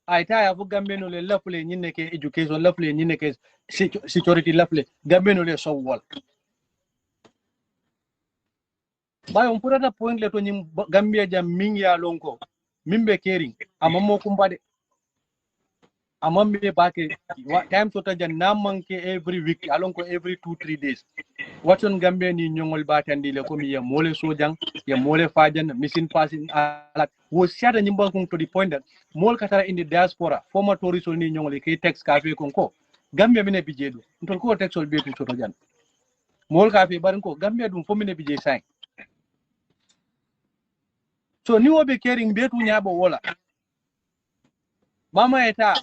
aita ya fu gambeno le lafle nyine ke education lafle nyine ke security lafle gambeno le so wol ba on purata point le to nyim gambia jam min ya lonko mimbe caring amamo kumbade amambe bake time to ta jan namanke every week alonko every 2-3 days watson gambe ni nyongol batandi le ko mi ya mole sojang ya mole fajan missing passing alat wo siata nyimba ko to the point that mol katara in the diaspora former tourist ni nyongol ke text cafe konko gambe mine bijedu ntol ko textol be to jan mol cafe barin ko gambe dum fo mine bije sai so ni wobe caring be tu nyabo wola mama eta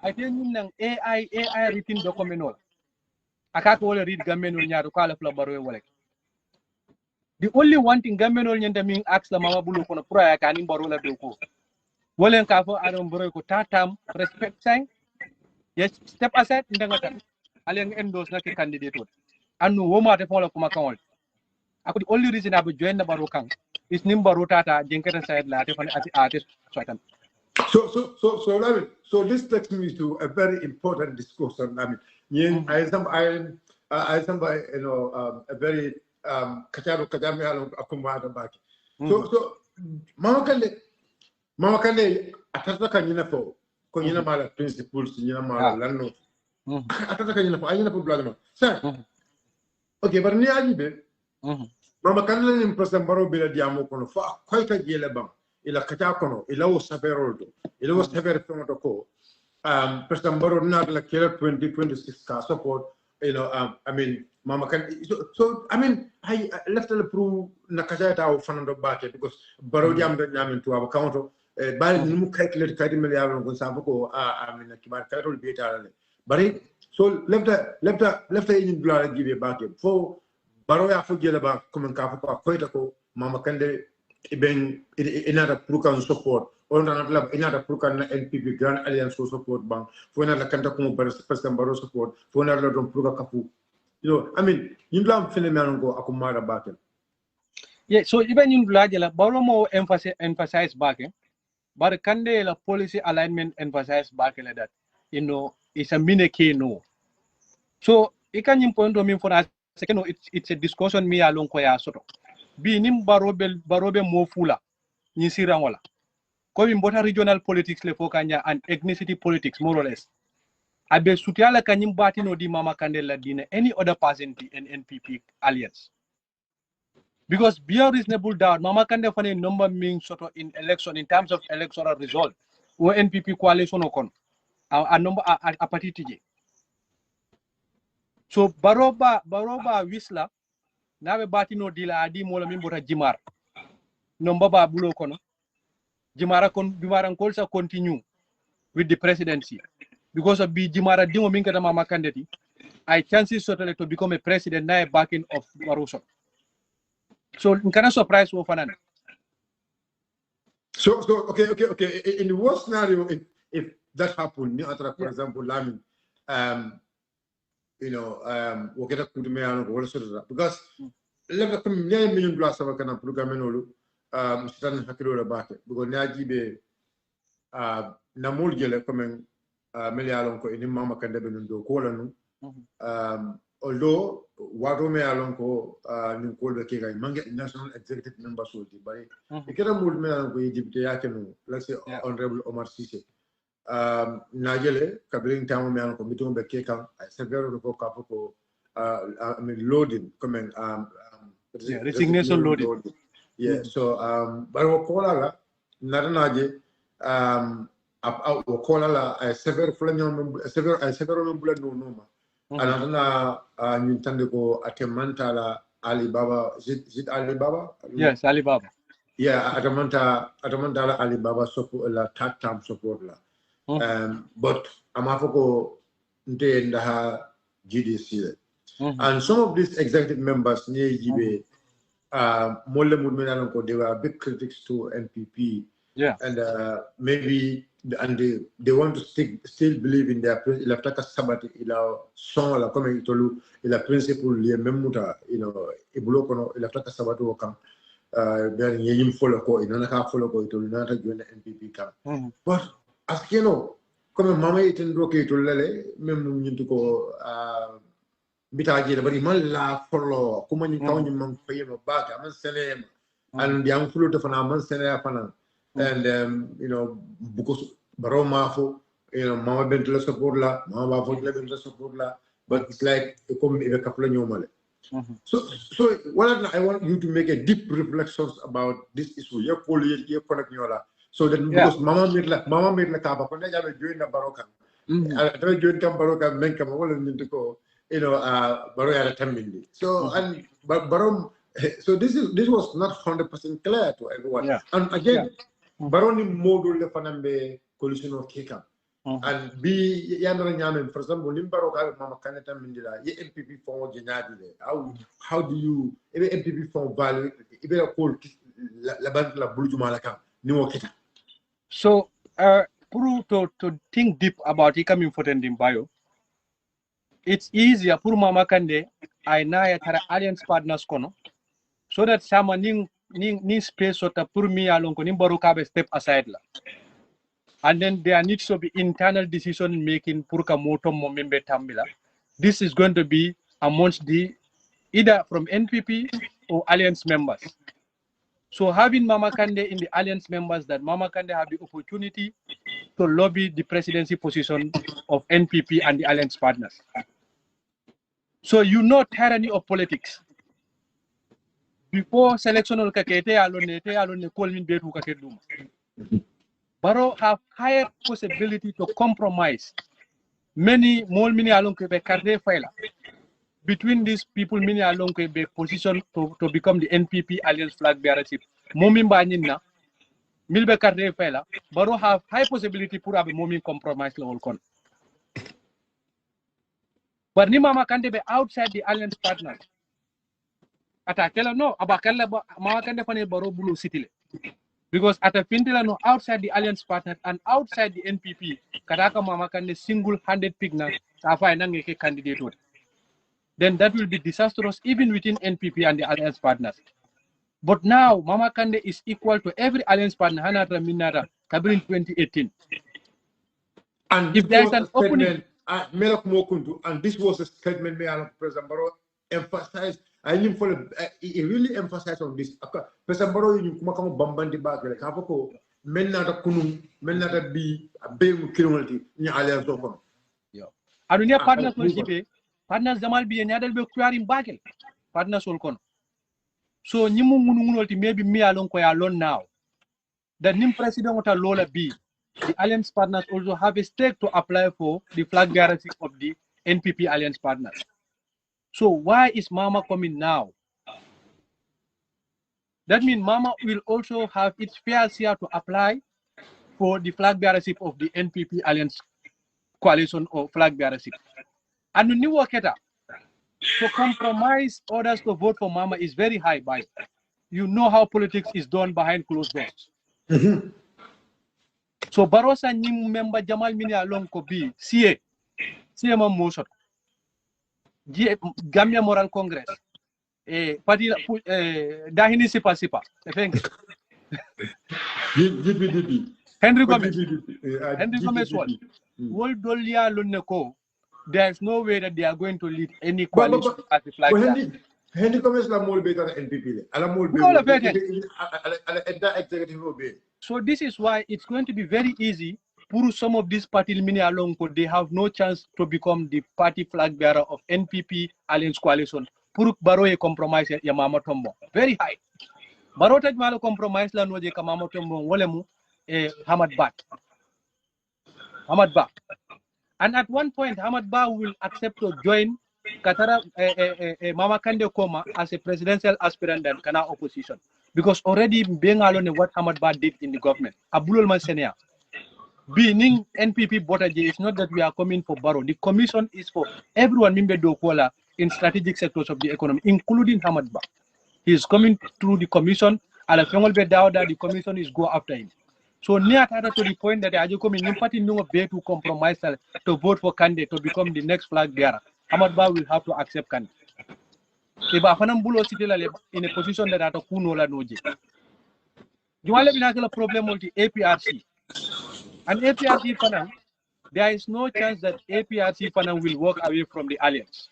I tell you nang AI written document wala akako wala read gamenol nyaado kala fla baro wala the only one thing gamenol nyanda min ask la mama bulu kono pura ya kanin baro la do ko wala ka fo adon baro ko tatam respect sang yes step aside ndanga tan ale endorse na ke candidate anu woma te fola kuma kawol ako the only reason abu join na baro kan is nim baro tata jenkata side la te fani artist soitan So Lamin, so this takes me to a very important discussion. Lamin, I a very kachami akumada baki. So mama kande atata kanyina fo ko nyina mala principles nyina mala lanno atata kanyina fo ayina problem sa okay but ni ajibe mama kande ni president baro bila diamo kono fo ko ka jele bam ila kacha kono ila o saferoldo ila o safer tomato ko president baro not la killer 2026 ka support I mean mama can so I mean I left the proof na kacha ta o fanando bake because baro jam do nyamin to account bari numu calculate kadi milliard ko sa ko I mean kibar kairol beta le bari so left in dollar give bake fo baro ya fo jele ba comme ka ko koyta ko mama kande ben inata pour kan support on na la inata pour kan NPP Grand Alliance support bang fo na la kanta ko president baro support fo na la don pour ka kafu I mean you lam phenomenon go akumara back yeah so even in la baro mo emphasize back but kande la policy alignment emphasize back that it's a minute no so ikan point to min for second it's a discussion me along ko ya soto bi nim barobe mo fula ni siran wala ko min bota regional politics le fokanya and ethnicity politics more or less abe sutiala kanyim batino di Mama Kandeh dina any other person in NPP alliance because beyond reasonable doubt Mama Kandeh fane number mean sort of in election in terms of electoral result or NPP coalition okon a number a party tije so baroba wisla nabe batino dila adi mola min bota jimar number ba bulo kono jimara kolsa continue with the presidency because of the jimara dimo min kata Mama Kandeh I chances certainly to become a president now backing of Barroso. So in kind of surprise for Fanan. So okay. In the worst scenario, if that happened, for example, Lamin, wakita kudume ano wala sura because leva kami $9 million sama kana program enolu sitan hakilo la bake because nyaji be namul gele kame million ko ini Mama Kandeh benundo ko lanu although wato me alon ko ni ko be ke mange national executive members will be by ikera mul me alon ko député yake no let's say honorable Omar Cissé najele kabling tamu me alon ko mitum be ke kan severo ko kapo I mean loading coming resignation loading so but ko la naranaje ko la severo flanyon severo bulan no anatana nyintande ko atemanta la Alibaba zid Alibaba yes Alibaba atamanta la Alibaba support la third term support la but amafoko nte ndaha GDC and some of these executive members near jibe molle mudmena ko they were big critics to NPP and maybe they want to still believe in their il a taka sabati il a son la comme itolu il a principle lié même muta ibulo kono il a taka sabati o kam ben yeyim folo ko inana ka folo ko itolu nata jona NPP kam but askeno comme mama itendo ke itolu lele même nyintu ko bitaji la bari man la folo kuma ni kawni man fayema baka man senema and yang fulu to fana man senema fana and because Baro Mafo, Mama Bentla support la, Mama Bafo Bentla support la, but it's like a couple of new. So what I want you to make a deep reflections about this issue. Your policy, your connect yola. So that because Mama made la kaba, when I joined the Baroka, I joined the Baroka, Menka, all of them go, Baro had a tamindi. So and but Baro, so this was not 100% clear to everyone. And again. Baroni modul le fanambe coalition of Keka and be yandra nyame for example limbaro ka Mama Kandeh mindila ye MPP form genadi how do you MPP form value ibe call la band la bulujuma la kam ni wokita so to think deep about coming for in Baiyo it's easier for Mama Kandeh I na tara alliance partners kono so that sama ning space sota pour me along ko nimbaru kabe step aside la and then there needs to be internal decision making pour ka moto mo membe tambila this is going to be amongst the either from NPP or alliance members so having Mama Kandeh in the alliance members that Mama Kandeh have the opportunity to lobby the presidency position of NPP and the alliance partners so tyranny of politics before selection ol kakete alone call min betu kakedum Baro have higher possibility to compromise many more mini along be carte faila between these people many along be position to become the NPP alliance flag bearership momin ba nyinna milbe carte faila Baro have high possibility pour abe momin compromise level kon but ni Mama Kandeh be outside the alliance partners atakela no abakela Mama Kandeh fane Baro bulu city because at a fintila no outside the alliance partner and outside the NPP kataka Mama Kandeh single-handed pigna safa nangeke candidate then that will be disastrous even within NPP and the alliance partners but now Mama Kandeh is equal to every alliance partner hanata minara kabrin 2018 and if there's an opening and this was a statement made by President Baro emphasize. I mean, he really emphasized on this. Because Baro, you come Bambandi back, like Havoko, men not a kunum, men not a be a big criminality in alliance of them. Adunia partners will be partners Jamal be another be in bagel. Partners will come. So Nimu Munulti maybe me alone alone now. The new president of Lola B, the alliance partners also have a stake to apply for the flag bearership of the NPP alliance partners. So why is Mama coming now? That means Mama will also have its fair share to apply for the flag bearership of the NPP alliance coalition or flag bearership. And the new worker, to compromise others to vote for Mama is very high by. You know how politics is done behind closed doors. So Barossa Nim member Jamal Mini along ko be CA motion. Gambia Moral Congress. Parti dahini sipa. Henry Gomez one. World Dolia Luneko. There's no way that they are going to lead any coalition at the flag. Henry Gomez la mol better than NPP. So this is why it's going to be very easy. Puru some of these parties mini along, they have no chance to become the party flag bearer of NPP alliance coalition. Puru Baroye compromise ya Mama Tombo. Very high. Baro taj malo compromise la noje ka Mama Tombo wolemu Hamad Ba. And at one point, Hamad Ba will accept to join Katara Mama Kande Koma as a presidential aspirant and Kana opposition. Because already being alone what Hamad Ba did in the government. Abulul Mansenia. Being NPP Botaji is not that we are coming for Baro. The commission is for everyone Mimbe Dokola in strategic sectors of the economy, including Hamad Ba. He is coming through the commission, and the commission is go after him. So near to the point that I come in party no way to compromise to vote for candidate to become the next flag bearer. Hamad Ba will have to accept candidate. If Afanambulo in a position that at Kunola Noji. You want to a problem with the APRC. And APRC Fanang, there is no chance that APRC Fanang will walk away from the alliance.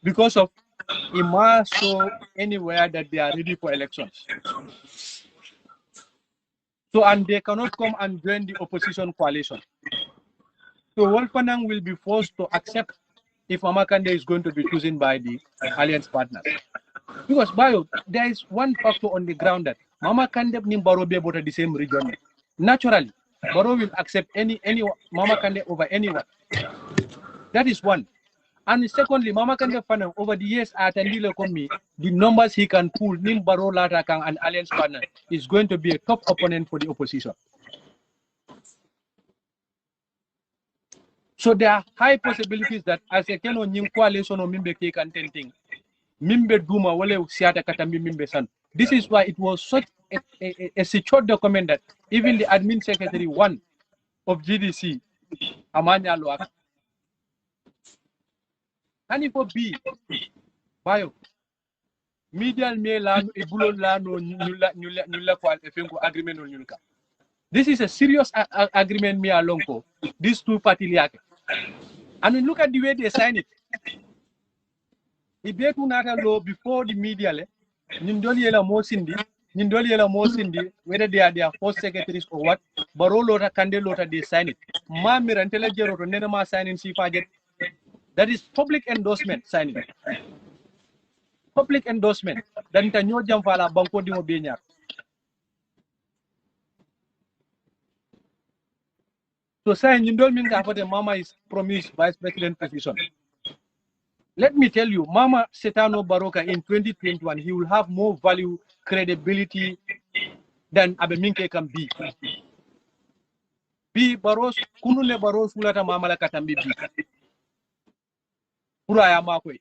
Because of it must show anywhere that they are ready for elections. So, and they cannot come and join the opposition coalition. So, Wolfanang will be forced to accept if Mama Kande is going to be chosen by the alliance partners. Because, Baiyo, there is one factor on the ground that Mama Kande and Baro be about the same region. Naturally, Baro will accept any Mama Kande over anyone. That is one. And secondly, Mama Kande Fanang, over the years at Andile Komi, the numbers he can pull, Nim Baro Latakang and alliance partner, is going to be a tough opponent for the opposition. So there are high possibilities that as a Keno Nim coalition or Mimbe K contenting, Mimbe Duma Wale Siata Katambi Mimbe San. This is why it was such a secure document that even the admin secretary one of GDC, Amanya Loak, and if B, Baiyo, medial mail ibulo lano nyula kwa efengo agreement on nyulka. This is a serious agreement me alonko. These two party liake. And we look at the way they sign it. If they do not allow before the media le, Nindoli yela mo sindi, whether they are their first secretaries or what, Baro lota kande lota they sign it. Ma mirantele jero to nenema sign in sifajet. That is public endorsement signing. Public endorsement. Dan tanyo jamfala bangko di mo bienya. So saying Nindol Minga for the Mama is promised vice president position. Let me tell you, Mama Setano Baroka in 2021, he will have more value, credibility than Abeminke can be. Be Baros, Kunule Baros, Ulata Mama Lakatambi. Uraya Makwe.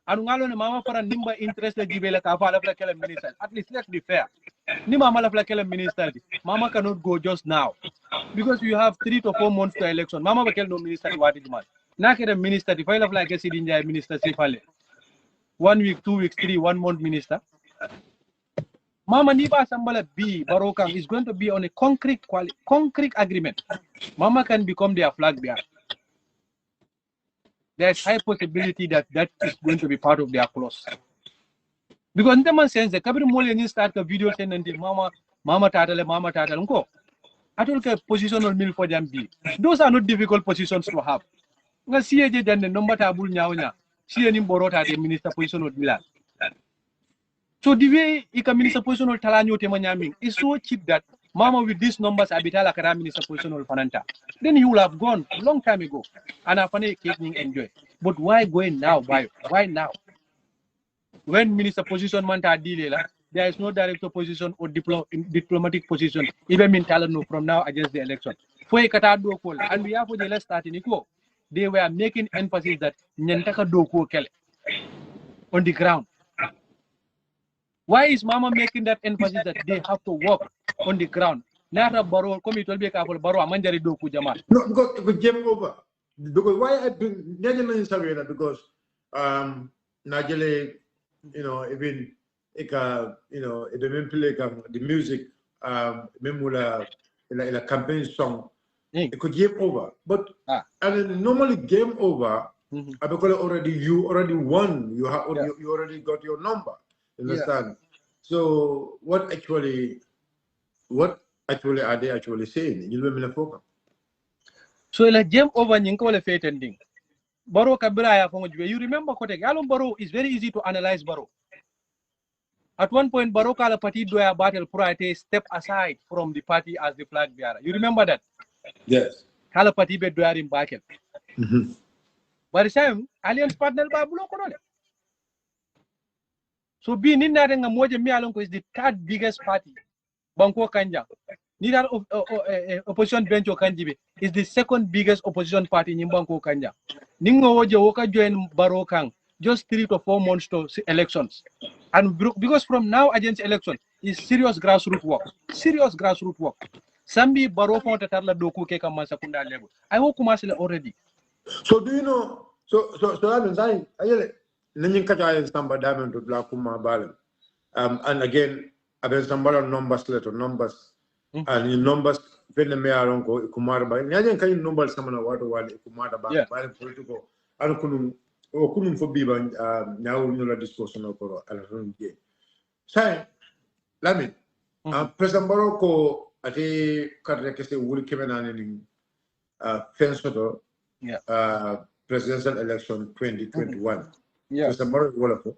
Anungalo Mama for a nimba interest the Gibela Kavala Flakela minister. At least let's be fair. Nimama Flakela minister. Mama cannot go just now. Because you have 3 to 4 months to election. Mama Bakel no minister to what it must. Naked a minister, the file of like a city in minister Sifale. 1 week, 2 weeks, 3, 1 month minister. Mama Niba Sambala B Barokang is going to be on a concrete agreement. Mama can become their flag bearer. there's high possibility that that is going to be part of their clause. Because in the sense that every morning you start a video saying mama tatale unko. I don't care positional meal for them be. Those are not difficult positions to have. Nga siye then the number tabul nyawnya. Siye ni borota the minister position of Milan. So the way ika minister position of Talanyo Temanyaming is so cheap that mama with these numbers abitala kara minister position of Fananta. Then you will have gone long time ago. And I find enjoy. But why going now, Baiyo? Why now? When minister position manta deal, there is no director position or diplomatic position, even in Talano from now against the election. And we have the last starting they were making emphasis that Nyantaka Doko Kele on the ground. Why is Mama making that emphasis that they have to work on the ground? Nara Baro, come to be careful, Baro, Amanjari Doku Jama. No, because game over. Because why I do because Najele, even the music, memula in a campaign song, it could game over. But and normally game over, because you already won. You already got your number. Understand? Yeah. So what actually are they actually saying? You will focus. So la game over nyinko le fate ending. Baro kabira ya fongo jwe. You remember kote Alon Baro is very easy to analyze Baro. At one point Baro kala party doya battle priority step aside from the party as the flag bearer. You remember that? Yes. Kala party be doya in battle. But the same alliance partner ba bulo kono le. So being in that moja mi alonko is the third biggest party. Banko Kanja. Neither opposition bench Kanjibe is the second biggest opposition party in Banko Kanja. Ningo Woja Woka join Barokang just 3 to 4 months to elections. And because from now against election is serious grassroots work. Serious grassroots work. Sambi Barofon Tatarla Doku Keka Masakunda level. I hope Kumasila already. So do you know so that means I Ninkaja is number diamond to Blakuma Balam. And again I've been some numbers letter numbers. And in numbers, when the mayor uncle Kumara by Najan can numbers some of water while Kumara by political. I don't couldn't for Biban now no discussion of Alhun. Say, Lamin, President Baroko at a Karakase will come in fence presidential election 2021. President Baroko wonderful.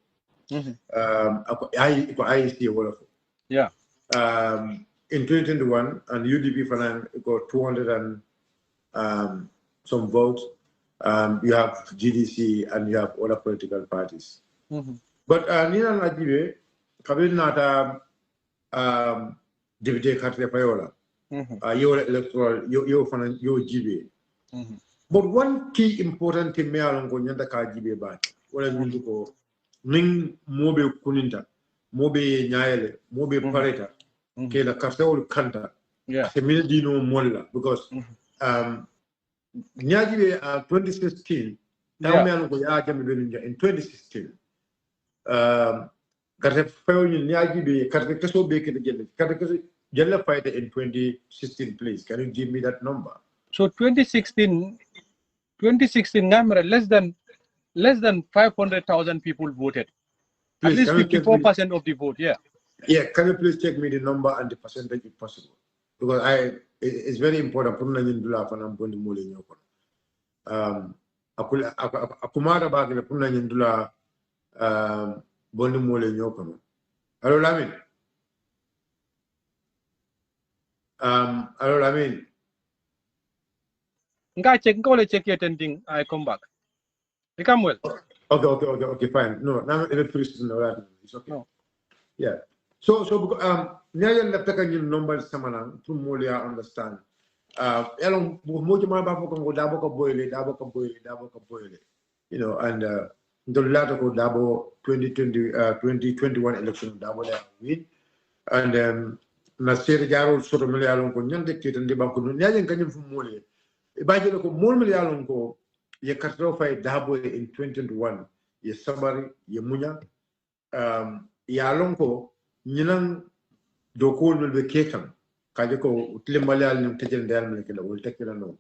I see wonderful. Yeah. In 2021, and UDP Fanan got 200 and some votes. You have GDC and you have other political parties. But Nina Najibe, Kabinata Deputy Katre Payola, your electoral, your Fanan, your GB. But one key important thing, me along Gonyanda Kajibe back, what I mean to go, Ning Mobe Kuninta, Mobe Nyale, Mobe Pareta. Okay, the Castle Kanta, Dino Molla, because Nyajibe 2016, now in 2016, Nyajibe, Katakaso Baker again, Katakaso Jella fighter in 2016, please. Can you give me that number? So 2016 number less than 500,000 people voted. Please, at least 54% of the vote, yeah. Yeah, can you please take me the number and the percentage if possible? Because it's very important. Akumara bagile punna nyindula bondi mole nyokono. Hello Lamin. Hello Lamin. Nga check your ending. I come back. You come well. Okay, fine. No, now it's okay. No. Yeah. So Nyayan Leptaka number Samana, to Molia understand. Elon Mojama Bako Daboka Boile. You know, and the latter go Dabo 2021 election Dabo win. And Nasir Jaro Sotomalia Longo, Yandicate and Debaku, Nyayan Kanyam from Molia. Ibajako Molmalia Longo, ye Katrofa Dabo in 2021, ye Sabari, ye Munya, Yalonko. Nilang dokol will be ketam. Kajako Tlimbalial and Tijan Dalman will take it alone.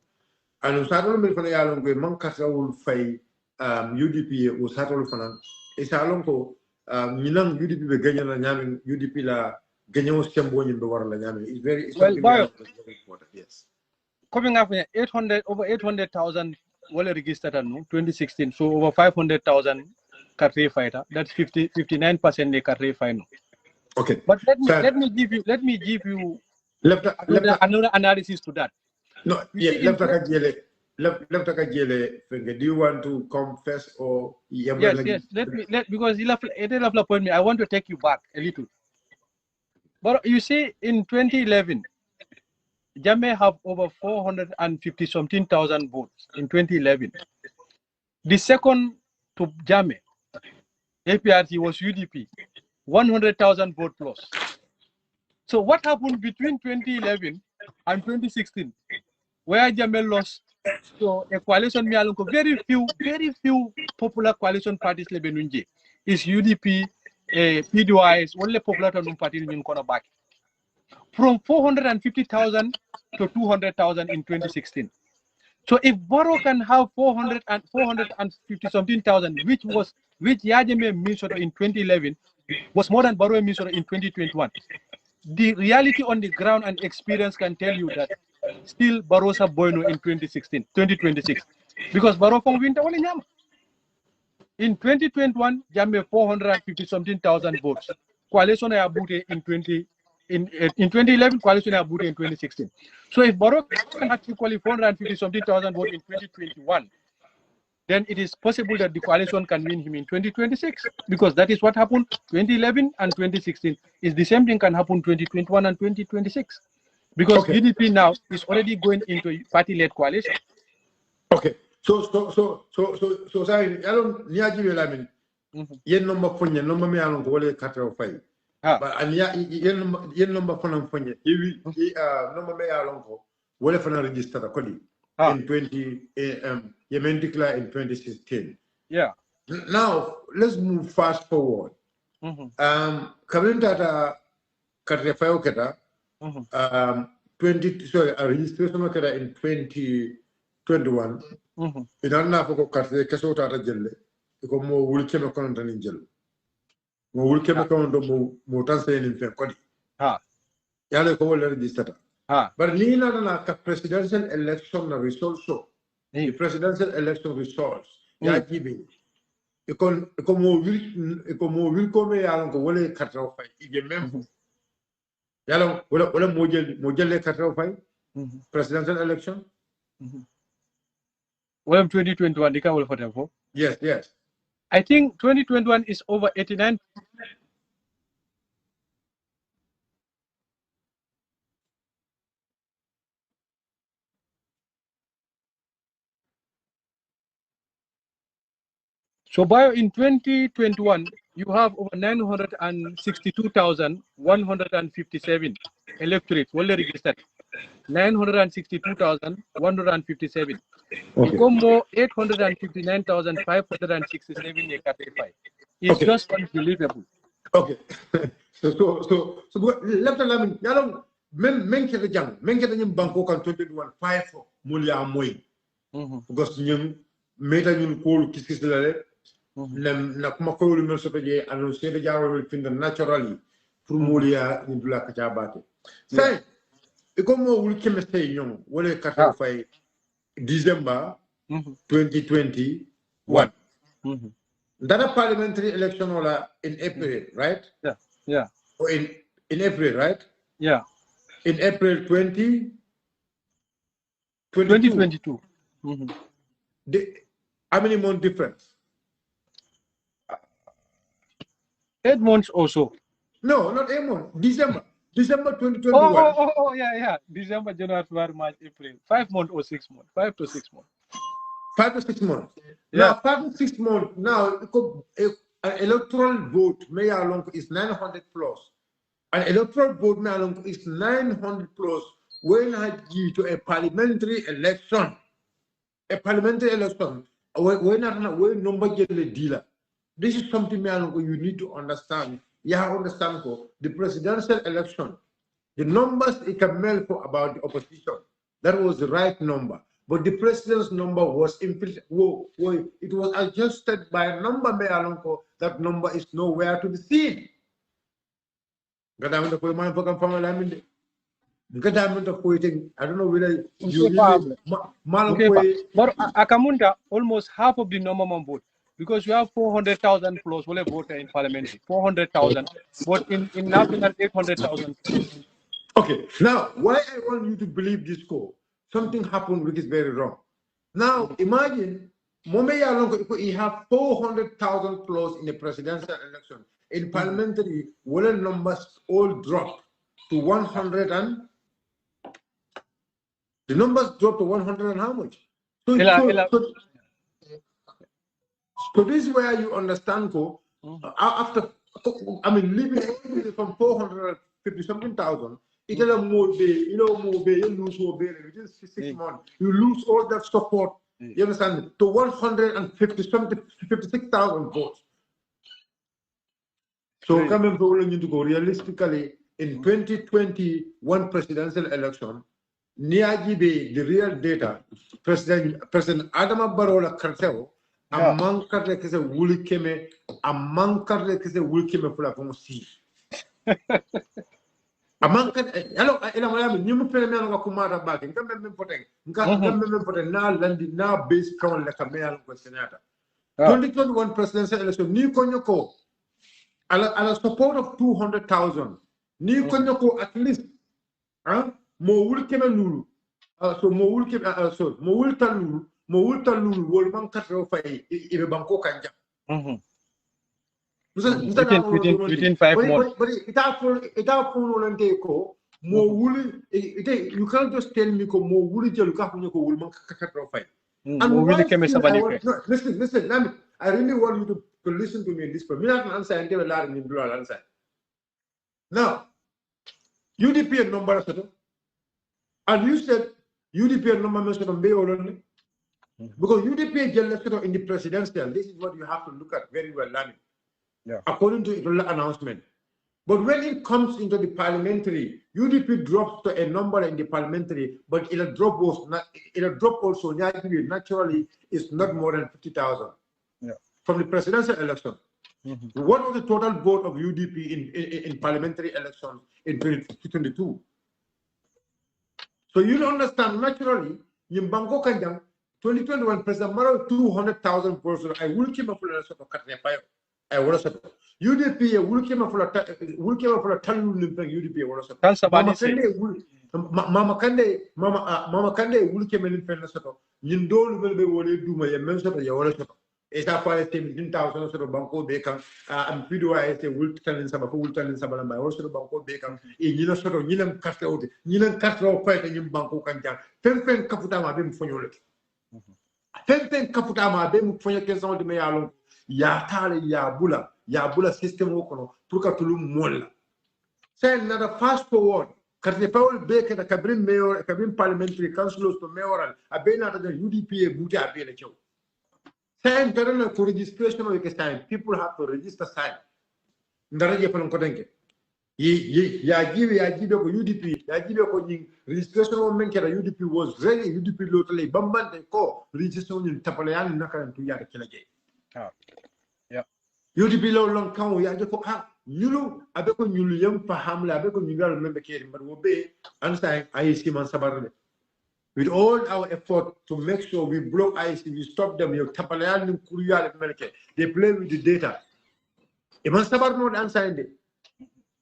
And Saddle Milfanayalon, Mankasa will fight UDP was hatol fanan isa lonko minang UDP be gagné na ñamen UDP la gagné o sembo ñim be war la ñamen it's very it's well, something very important. Yes, coming up 800 over 800,000 were registered in 2016, so over 500,000 Katre fighter. That's 59% the Katre final. okay, But let me give you another analysis to that. No, yeah, left ka jele. Do you want to come first or yes? Because you left point me. I want to take you back a little. But you see, in 2011, Jammeh have over 450 something thousand votes in 2011. The second to Jammeh, APRT was UDP, 100,000 vote plus. So what happened between 2011 and 2016, where Jammeh lost? So a coalition very few popular coalition parties lebenunje is UDP, PDYS, only popular party in back from 450,000 to 200,000 in 2016. So if Baro can have 450 something thousand, which Yajeme Minnesota in 2011 was more than Baro Minnesota in 2021. The reality on the ground and experience can tell you that still Barossa Boyno in 2026, because Baro from winter only nyam. In 2021, Jammeh 450 something thousand votes. Coalition Abute in 2011, coalition Abute in 2016. So if Baro can actually 450 something thousand votes in 2021, then it is possible that the coalition can win him in 2026, because that is what happened 2011 and 2016. Is the same thing can happen 2021 and 2026, because UDP now is already going into a party-led coalition. Okay. So say alon niaji we Lamin yen number fonye number me alon ko wole 85 but an yen number fonam fonye number me alon ko wole fana register ko di in 20 yemen declare in 2016. Yeah. Now let's move fast forward. Kabinta 85 keta 20 sorry registration keta in 2021 inanna foko carte keso tata jelle ko mo wul keme kono tan jelle mo wul keme kono do mo tan seen fe kodi yale ko wala register but ni na ka presidential election na results so the presidential election results ya jibi ko mo wil ko me yalon ko wala carte o fay ije même yalon wala mo jelle carte o fay presidential election Well, 2021, they can will for. Yes. I think 2021 is over 89. So, Baiyo, in 2021, you have over 962,157 electorates well registered. 962,157. Become more 859,567 It's just unbelievable. Okay. So left Lamin yalong men ke jang men ke nyim banko kan 21 5 mulya moy because ñum meta ñun ko kis la le na kuma ko lu mel so je annoncer de jaawol fin naturally pour mulya ni dula ka jabate say e ko mo wul keme sey ñom wala ka fay December 2021 that a parliamentary election in April, right? Yeah. Or in April, right? Yeah. In April 2022. How many months difference? 8 months or so. No, not 8 months. December 2021. Oh, yeah. December, January, February, March, April. 5 months or 6 months. 5 to 6 months. 5 to 6 months. Yeah. Now, 5 to 6 months. Now, an electoral vote may along is 900 plus. An electoral vote may along is 900 plus when I give to a parliamentary election. A parliamentary election. When number get the dealer. This is something you need to understand. You have to understand the presidential election. The numbers it can mail for about the opposition. That was the right number. but the president's number was it was adjusted by a number that number is nowhere to be seen. I don't know whether you really but Akamunda almost half of the number of vote because you have 400,000 plus will vote in parliament, 400,000, but in national 800,000. Okay, now why I want you to believe this call? Something happened which is very wrong. Now imagine he have 400,000 plus in the presidential election. In parliamentary, will numbers all drop to 100 and the numbers drop to 100 and how much? So this is where you understand after leaving from 450 something thousand, it is a more you lose more within 6 months. You lose all that support. You understand? To 150 something 56,000 votes. So coming forward to go realistically in 2021 presidential election, Niajibe, the real data, President Adama Barola Cartel, among Cartel Kese Wulikeme, among Cartel Kese Wulikeme for la Fonsi. Among hello, you pay me on Kumara back, and come now landing now based on the Camel Senata. 2021 presidential election, New Konyoko, a support of 200,000. New Konyoko at least, mo Wulikeme Lulu. So mo Wulta Lulu, Wolman Catro Fay, Ibanko Kanja. Within 5 months. But you can't just tell me more woolly listen, Lamin, I really want you to listen to me in this point. Answer and give a lot in blue answer. Now, UDP number, and you said UDP number mentioned on Bayo because UDP elected in the presidential. This is what you have to look at very well, Lamin. According to the announcement. But when it comes into the parliamentary, UDP drops to a number in the parliamentary, but it'll drop also naturally is not more than 50,000 from the presidential election. What was the total vote of UDP in parliamentary elections in 2022? So you understand naturally, in Bango Kanjang, 2021 President Maro 200,000 persons. I will keep up with a I was a UDP will came up for a ton UDP was Mama Kande will came in Fenasato. Yindol will be worried do my immense of your worship. It's a 15,000 sort of Banco Bacon and Pido I say will tell in some will tell in some of my also Banco Bacon in sort of Nilam Castro fight in Banco Kanjan. Fen Kaputama bim for your Fen Kaputama bim for your case on the Mayalon. Ya tale ya bula system okono puka tulu mola. Say another fast forward. Kati Paul Baker the cabin mayor, cabin parliamentary councillors to mayoral, a benata the UDP booty a bela show. Say to registration of the sign. People have to register sign. Ndaraje from Kodenke. Ya give UDP, ya give registration of Menkera UDP was ready, UDP locally, Bambante ko registration in Tapalayan Naka to Yara Kilage. UDP law long count we are Yulu Abeko Yulum Pahamla Abeko Yugal remember Karim, but will be understand IC Man Sabarne. With all our effort to make sure we block IC, we stop them, you Tapalayan Kuria America. They play with the data. If Man Sabar not answer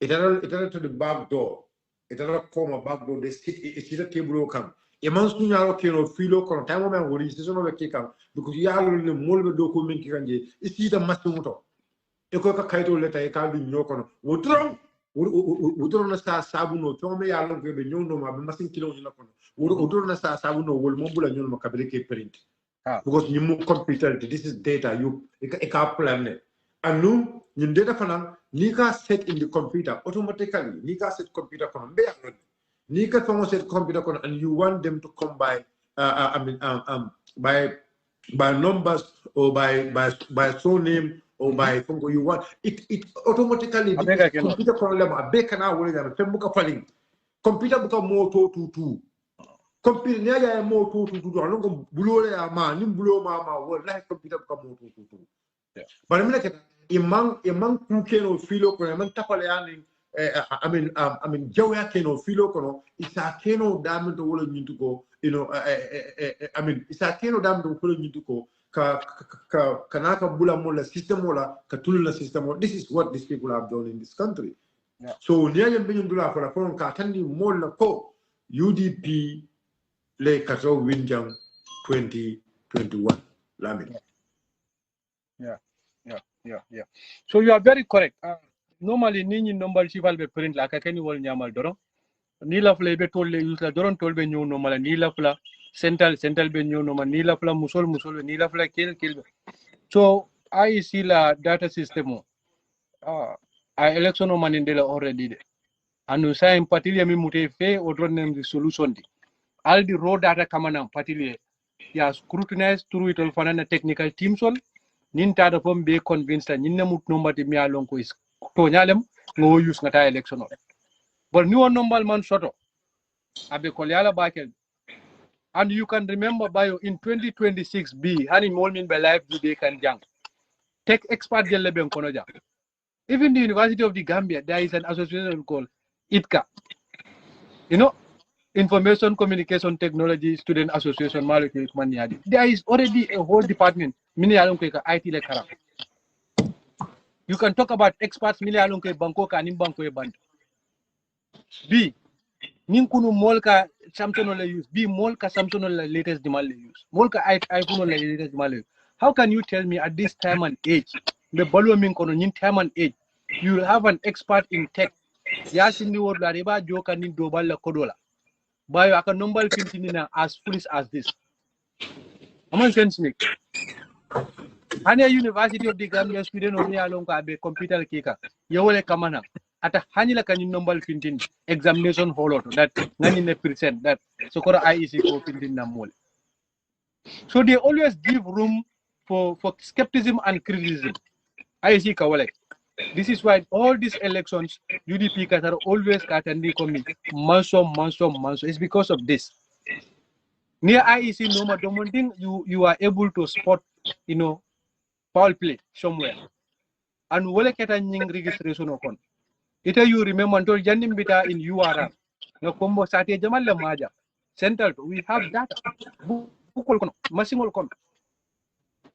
it to the back door. It doesn't come a back door, they sit it's a table come. Immense Yaro Filo Con time of registration of a kicker because Yaro the Molve document is the Masumoto. Eko kaito letter e kalbi nyokono wotron na sa sabuno tome ya lo be nyono ma be masin kilo ni nakono wotron na sa sabuno wol mombula nyono makabele ke print because you move computer this is data you e ka plan and no you data fana ni ka set in the computer automatically ni ka set computer kono be anon ni ka set computer kono and you want them to come by by numbers or by surname or by Sonko you want it automatically computer problem a beka na wole da fembuka falling computer buka moto 22 computer ne ya mo to alon ko bulole ya ma nim bulo ma wallahi computer ka mo to bari mina ke imang ku keno filo ko man tapale yani I mean jawya keno filo ko isa keno damin to wala nyintu ko I mean isa keno damin to wala nyintu ko kanaka bula mo la system wala ka tulu la system. This is what these people have done in this country. So niya bin dula for la ka tandi mo la ko UDP le kaso winjang 2021 Lamin. Yeah. So you are very correct. Normally, nini number chival be print la kakeni wol nyamal doron. Ni la fla be tolle use la doron tolbe nyu normal ni la fla central be nyu normal ni la fla musol ni la fla kill. So I see la data system. I election no manindela already. And you say in particular mi mute fe odron name the solution di. All the raw data kamana particular ya scrutinized through it all fanana technical teams all. Nin tada pom be convinced that ninna mut number de mi alon ko is to nyalem ngo use ngata election. But new normal man soto abe kolyala bakel. And you can remember Baiyo in 2026 B hani molmin be live today kan jang. Tech expert jelle ben kono jang. Even the University of the Gambia, there is an association called ITCA. You know, Information Communication Technology Student Association. There is already a whole department. IT lekara. You can talk about experts. Banko kanim banko band. B. Ninkunu molka Samsung le use. B. Molka Samsung le latest demand use. Molka iPhone le latest demand use. How can you tell me at this time and age, the volume kono nin time and age, you will have an expert in tech? Yasin ni word la riba joka ni dobal la kodola. Baiyo aka number fintinina as foolish as this. Aman sense make. Hanya University of the Gambia student oni along ka be computer kika. Yewole kamana. Ata hanila kanyin number fintin examination holo to that 99% that sokora IEC ko fintin na mole. So they always give room for skepticism and criticism. IEC kawale. This is why all these elections, UDP are always attending coming manso. It's because of this. Near IEC, no matter you are able to spot, foul play somewhere. And wale keta nying registration okon. Ita you remember until Janim bita in URR. No combo sati jamal le maja. Central, we have data. Bukol kono, masingol kono.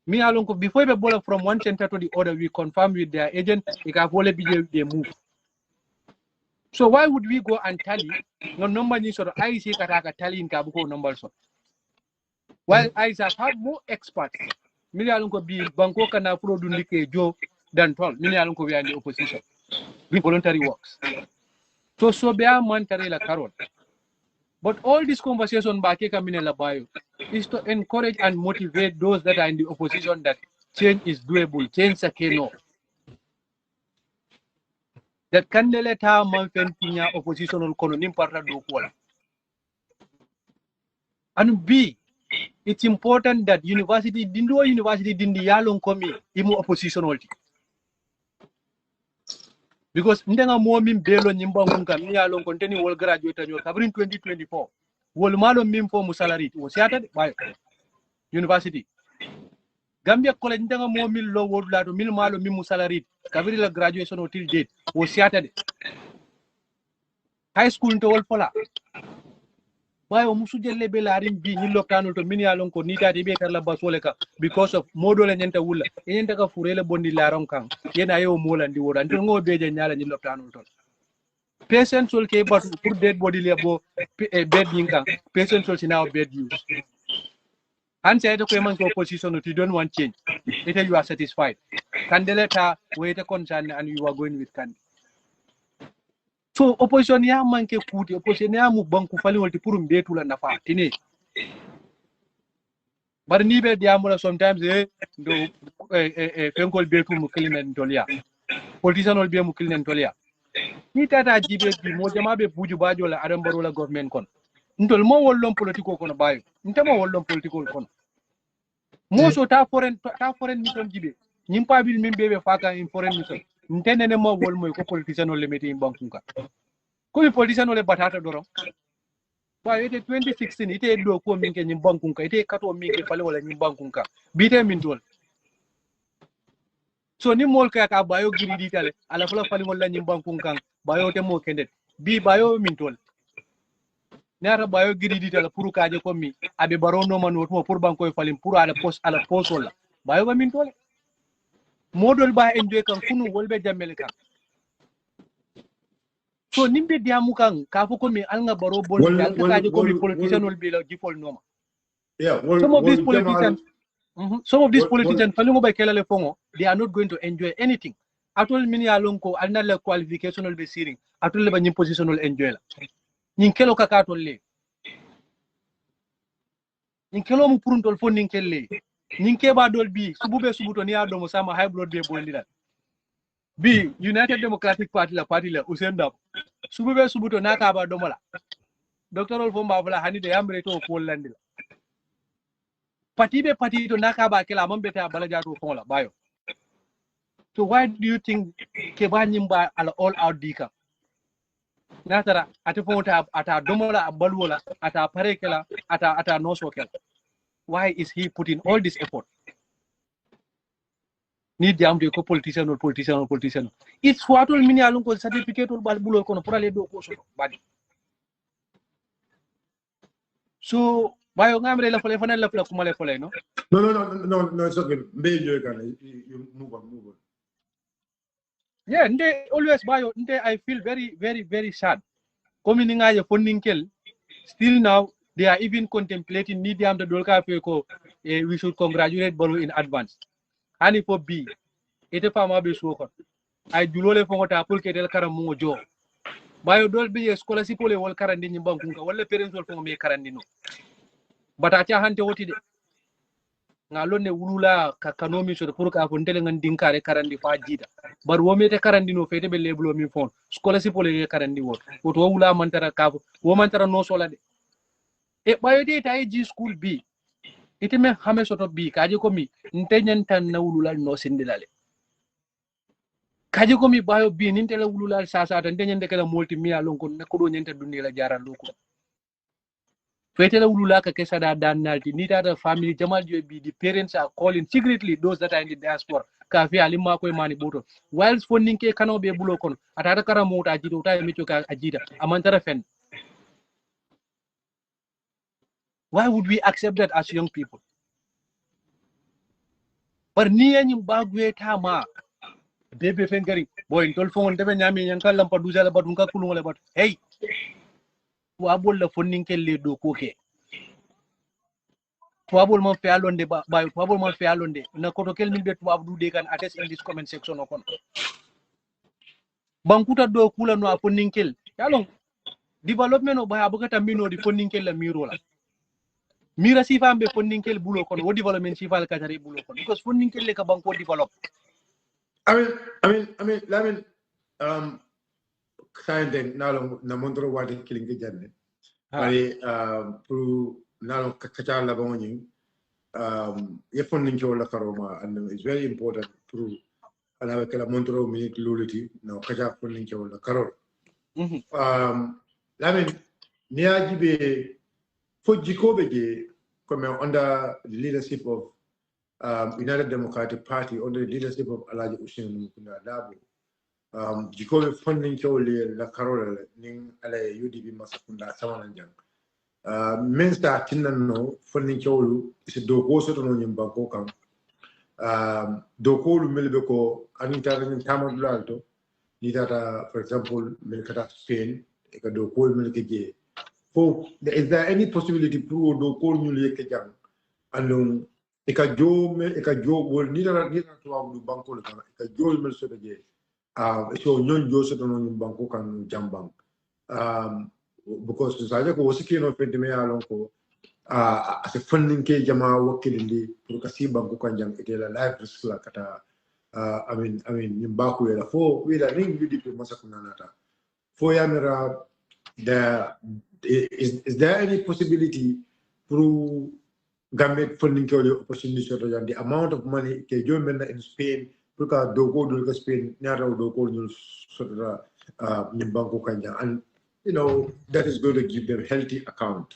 Me along before we bola from one center to the other, we confirm with their agent, they move. So why would we go and tally no number ni sort of IC kataka tally in Kabuko numbers? While ISAs have more experts, me along be Banko kana produce Joe than tall. Me along we are in the opposition. We voluntary works. So be a man la carol. But all this conversation back Baiyo is to encourage and motivate those that are in the opposition that change is doable, change sakeno. That can let her man fentinya oppositional kononim parta do kola. And B, it's important that university dindi yalong komi imu oppositional. Because ndenga muomim belo nyimba ngunga mi yalong konteni wol graduate nyo kabrin 2024. Wol malo mim for musalary was yata Baiyo university. Gambia college ndenga muomil lo wol lado mil malo mim musalary kabri la graduation until date was yata high school to wol fola. Baiyo musu jelle be larim bi ni loktano to min yalong ko nita de be karla basoleka because of modole nyenta wulla nyenta ka furele bondi laron kan yena yo molandi wodan to ngo beje nyala ni loktano to patient sol ke but pour dead body lebo bed yinkan patient sol now bed use and say to man ko position if you don't want change later you are satisfied candeleta wait a concern and you are going with can. So opposition ya manke kuti opposition ya mu banku fali wolti pour mbetu la nafa tine bar ni be diamola sometimes do fenkol betu mu kilinen tolia politician ol be mu kilinen tolia ni tata jibe bi mo jama be buju bajo la adam barola government kon ntol mo wollon politiko kono Baiyo ntama wollon politiko kono mo so ta foreign mission jibe nyimpa bil min bebe faka in foreign mission ntene mo wol moy ko politician ol le meti bankunka ko politician ole batata doro Baiyo ite 2016 ite do ko minke nyim bankunka ite kato minke fale wala nyim bankunka bite min tol so ni mol ka Baiyo giri ditale ala fala fale wala nyim bankunka Baiyo te mo kendet bi Baiyo min tol nara Baiyo giri ditale pour kaje ko mi abe barono man woto pour banko falim pour ala post wala Baiyo ba min tol modol ba enjoy kan kunu wolbe jammel kan so nimbe diamu kan ka fo ko mi alnga baro bol dal ka kaje ko mi politician wol bi la jifol noma some of these politicians some of these politicians falingo bay kelale fongo they are not going to enjoy anything atol min ya lonko alna le qualificational be siring atol le ba nyim positional enjoy la nyin kelo kaka tol le nyin kelo mu purun fo nin kelle nyin ke ba dol bi subube subuto ni ado mo sama high blood be bolila bi United Democratic Party la usenda subube subuto naka ba domola doctor ol fo mbabula hani de yamre to Poland Party to naka ba kila mambe ta bala jato fon la Baiyo. So why do you think ke ba nyimba ala all out dika? Natara ati fon ta ata domola abalwola ata parekela ata noso kela. Why is he putting all this effort? Need jam de ko politician. It's what all mini alun ko certificate ol bal bulo kono pour aller do ko so badi. So Baiyo ngamre la fole fanel la fula kuma le fole no? No, it's okay. You move on. Yeah, nde always Baiyo, nde I feel very, very, very sad. Coming in a funding kill, still now they are even contemplating need them the dolka ko we should congratulate Bolo in advance. And for B, it a farmer be so I do lole for what apple kedel karamu jo. Baiyo dol be a scholarship ole wal karandini bankunka, wala parents will for me karandino. But acha hante woti de. Ngalone wulula kanomi so pour ka fondele ngan dinkare karandi fa jida bar womete karandi no fete be lebulo mi fon scholarship le karandi wot wula mantara ka wo mantara no sola de e Baiyo de tay ji school bi ite me hame soto bi kaje ko mi ntenyen tan na wulula no sindilale kaje ko mi Baiyo bi ninte la wulula sa tan ntenyen de kala multi mi alon ko ne ko do nyente dunni la jaral loko fete la wulula ka kesa da danalti ni tata family jamal bi the parents are calling secretly those that are in the diaspora ka fi alima ko mani boto whilst funding ke kano be bulo kon atata kara mota ajito ta mecho ka ajita amantara fen why would we accept that as young people par ni yanyim bagwe tama bebe fengari boy tol fon debe nyami nyankal lampa duzala badun ka kulungole bat hey wa bolla funding ke le do ko ke Tuabul man fe alonde Baiyo tuabul man fe alonde na koto kel min be tuab du de kan attest in this comment section okon bankuta do kula no aponinkel yalong development o baya bukata mino di foninkel la miro la mira sifa be foninkel bulo kon wo development sifa la katare bulo kon because foninkel le ka banko develop I mean Lamin kind nalo na mondro wadi kilingi janne ari pour nalo kacha la boni yefon ninjo la karoma and it's very important pour ala kala mondro minute luliti no kacha fon ninjo la karol Lamin niaji be fojikobe je come under the leadership of United Democratic Party under the leadership of Alaji Usman Mukunda Dabo jikobe funding chole la karola ning ala UDP masakunda sawananjang mensta tinanno funding cholu is do ko soto no nyimba ko kam do ko lu melbe ko anita ni tamadul alto ni data for example melkata Spain e ka do ko melke je for is there any possibility pro do ko ñu leke jang andon e ka jo wol ni dara to wabu banko le kan e ka jo mel soto je so nyon jo soto no banko kan jambang because saja ko wasiki no fente me alon ko as a funding ke jama wakilindi pour ka si banko kan jang ite la life risk la kata I mean nyimbaku ya fo wila ring UDP masakuna nata fo yamira is there any possibility through Gambia funding opportunity the amount of money ke jo men in Spain pour ka dogo do ka Spain nyara dogo ñu sotara ñim banko kanja and that is going to give them healthy account.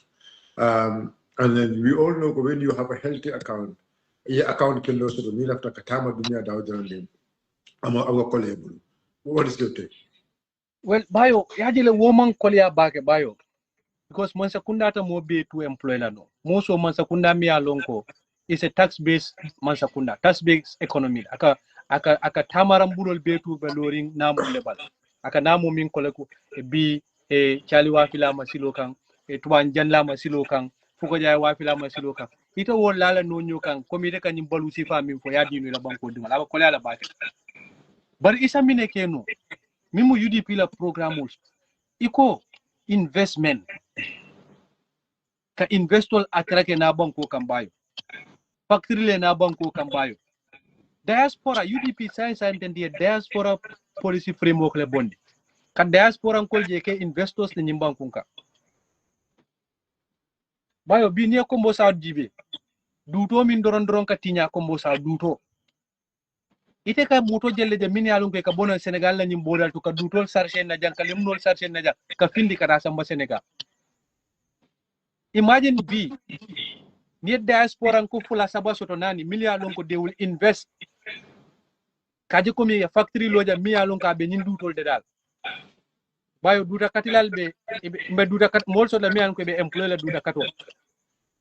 And then we all know when you have a healthy account, your account can also be made after Katama Dunia Dawjan. Our colleague. What is your take? Well, Baiyo, yajile woman kolya bake Baiyo. Because mansakunda ata mo be to employ la no. Most of mansakunda mi alonko is a tax-based mansakunda, tax-based economy. Aka tamaram bulol be to beloring namu level. Aka namu min koleku bi chali wafila masilo kang, tuan janla masilo kang, fuko jaya wafila masilo kang. Ito wo lala no nyo kang komite kan yimbalu sifa min fo yadi no la banko dunga. Aba kolya la bake. But isa mine keno. Mimu UDP la programos. Iko investment. Ka investol atrake na banko kambayo. Factory le na banko kambayo. Diaspora UDP science and the diaspora policy framework le bondi. Ka diaspora nkol je ke investors le nyimbanko ka. Bayo bi ne kombo sa dibe. Duto min doron ka tinya kombo sa duto. Ite ka moto jelle de min yalun ke ka bono Senegal la nyimbodal to ka dutol sarche na jan kalim nol sarche na jan ka findi ka rasamba Senegal. Imagine B. Ni diaspora ko fula saba soto nani million ko they will invest. Kaje ko mi factory loja million ka be nyindutol de dal. Bayo duta katilal be duta kat mol so la million ko be employ la duta kato.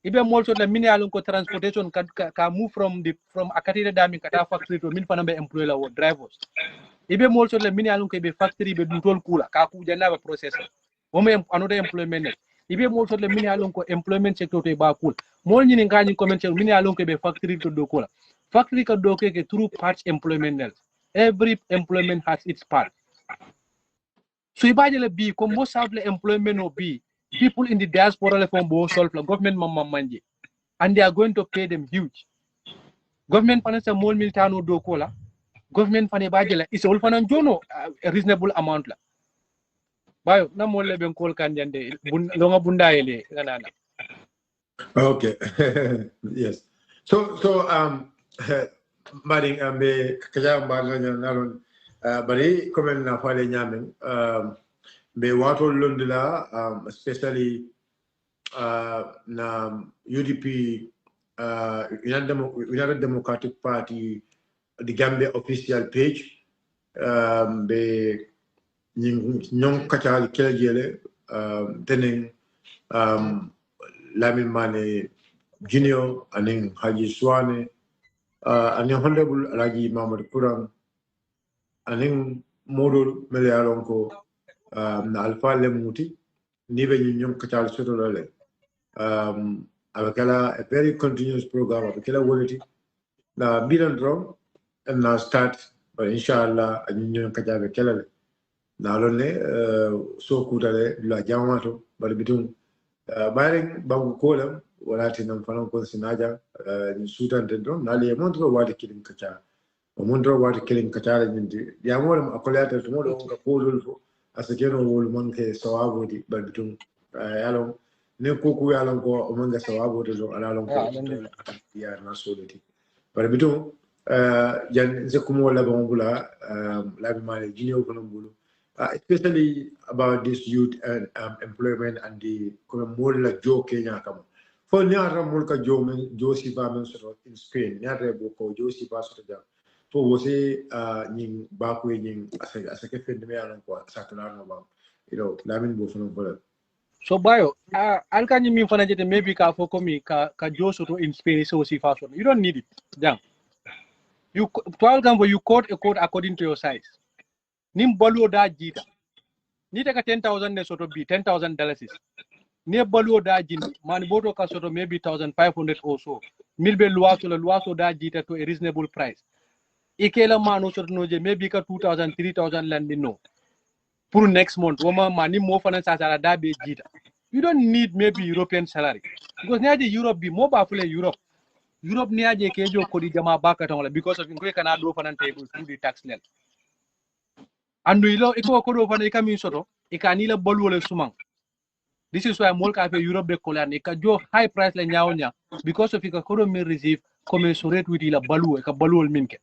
Ibe mol so la million ko transportation ka move from akatire dami kata factory to min fana be employ la wo drivers. Ibe mol so la million ko be factory be dutol kula ka ku janna be processor. O me another employment. Ibe mol so le mini alon ko employment sector to ba cool mol nyini ngani commercial mini alon ko be factory to do kola factory ka do ke through parts employment. Every employment has its part. So ibaje le bi ko mo sable employment no bi people in the diaspora le fon bo solve la government manje and they are going to pay them huge. Government panasa mol militano do kola government fane baje la is all fanan jono a reasonable amount la. Bayo na mo le ben kol kan jande longa bunda ele ganana. Okay. Yes. So Maring ambe kaya mbaga nalon bari komen na fale nyamen be wato londila especially na UDP United Democratic Party the Gambia official page be nyong kachal kelejele tenen Lamin Manneh Junior aning Haji Swane aning Honorable Alaji Mamad Kurang aning Modul Melealonko na Alpha Lemuti nive nyong kachal sotolale abakala a very continuous program abakala woliti na bilan drum and now start but inshallah nyong kachal kelale na lonne so kutale la jamato bal bitum baring bangu kolam walati nam fanan kon sinaja ni sutan den nali montro wadi kilin kacha o montro wadi kilin kacha ni ya molam akolata to modo ka polul fo asakeno wol manke sawabo di balbitum yalo ne koku yalo ko o manga sawabo do alalo ko ya na soliti balbitum jan zekumo la bangula la Manneh Junior ko bulu especially about this youth and employment and the more like Joe Kenya come. For nyara mulka Joe Siba men sort in Spain, nyara boko Joe Siba sort of. For was a ning bakwe ning as a kefin me along kwa satana about Lamin bofano bola. So Bayo, alka ni min fana jete maybe ka foko mi ka Joe soto in Spain so si fashion. You don't need it. Jang. You you quote a code according to your size. Nim baluo da jita. Ni taka 10,000 ne soto be $10,000. Ne baluo da jin man boto ka soto maybe 1,500 or so. Milbe luaso da jita to a reasonable price. Ikela mano soto noje maybe ka 2,000 3,000 land no. Pour next month woma mani mo fana sasara da be jita. You don't need maybe European salary because niaje Europe be mo ba fule Europe niaje kejo kodi jama baka tongola because of inko kana do fana table through the tax lel. Andu ilo iko kodo fana ikami soto ikanila baluo sumang. This is why more cafe Europe de kolan ika jo high price la nyawnya because of ika kodo me receive commensurate with ila baluo ika baluo minke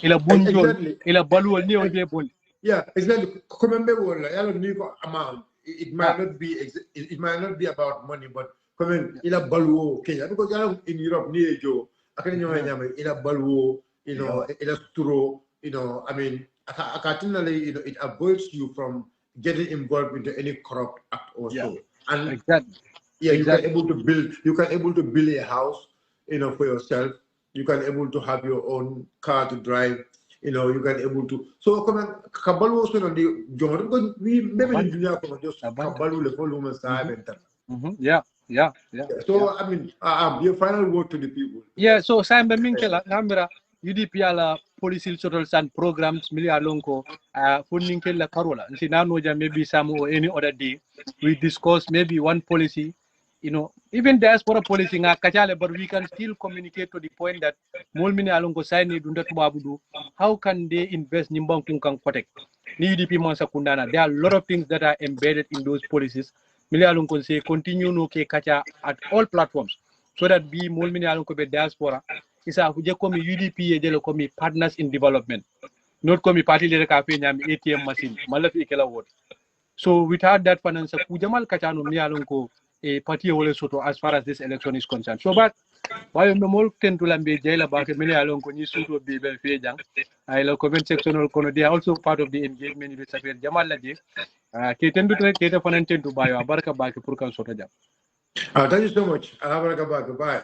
ila bunjol ila baluo ni on de bon. Yeah, exactly. Komembe wala yalo ni ko amount it might not be it might not be about money, but come in a balwo Kenya because in Europe near Joe, I can in a balwo, in a sturo, I mean, occasionally, it avoids you from getting involved into any corrupt act or so. And exactly. You can able to build a house, for yourself. You can able to have your own car to drive. You can able to. So come on, Kabalu also on the John because we maybe in Dunia just Kabalu le volume Yeah. So I mean, your final word to the people. Yeah. So Simon Minkela, Namira, UDP ala policy social and programs, Milia Lonko, Funninkela Carola. And see now maybe some or any other day we discuss maybe one policy. Even diaspora policy but we can still communicate to the point that Molmini Alongo Saini Dunda Tubabudu, how can they invest Nimbang Kungkang Kotek? Ni UDP Monsakundana. There are a lot of things that are embedded in those policies. Milia Alongo say continue no ke kacha at all platforms. So that we Molmini Alongo be diaspora is a komi UDP e komi partners in development. Not komi party le cafe nyam ATM machine. Malaf ikela word. So without that finance, Kujamal Kachano Mialonko a party soto as far as this election is concerned. So but why no more tend to lambe jail about many alonko ni suit be fejang. I love comment sectional kono they are also part of the engagement with Sapir Jamal Ladi. Keten to take a financial to buy a barka back purkan soto jam. Thank you so much. Bye.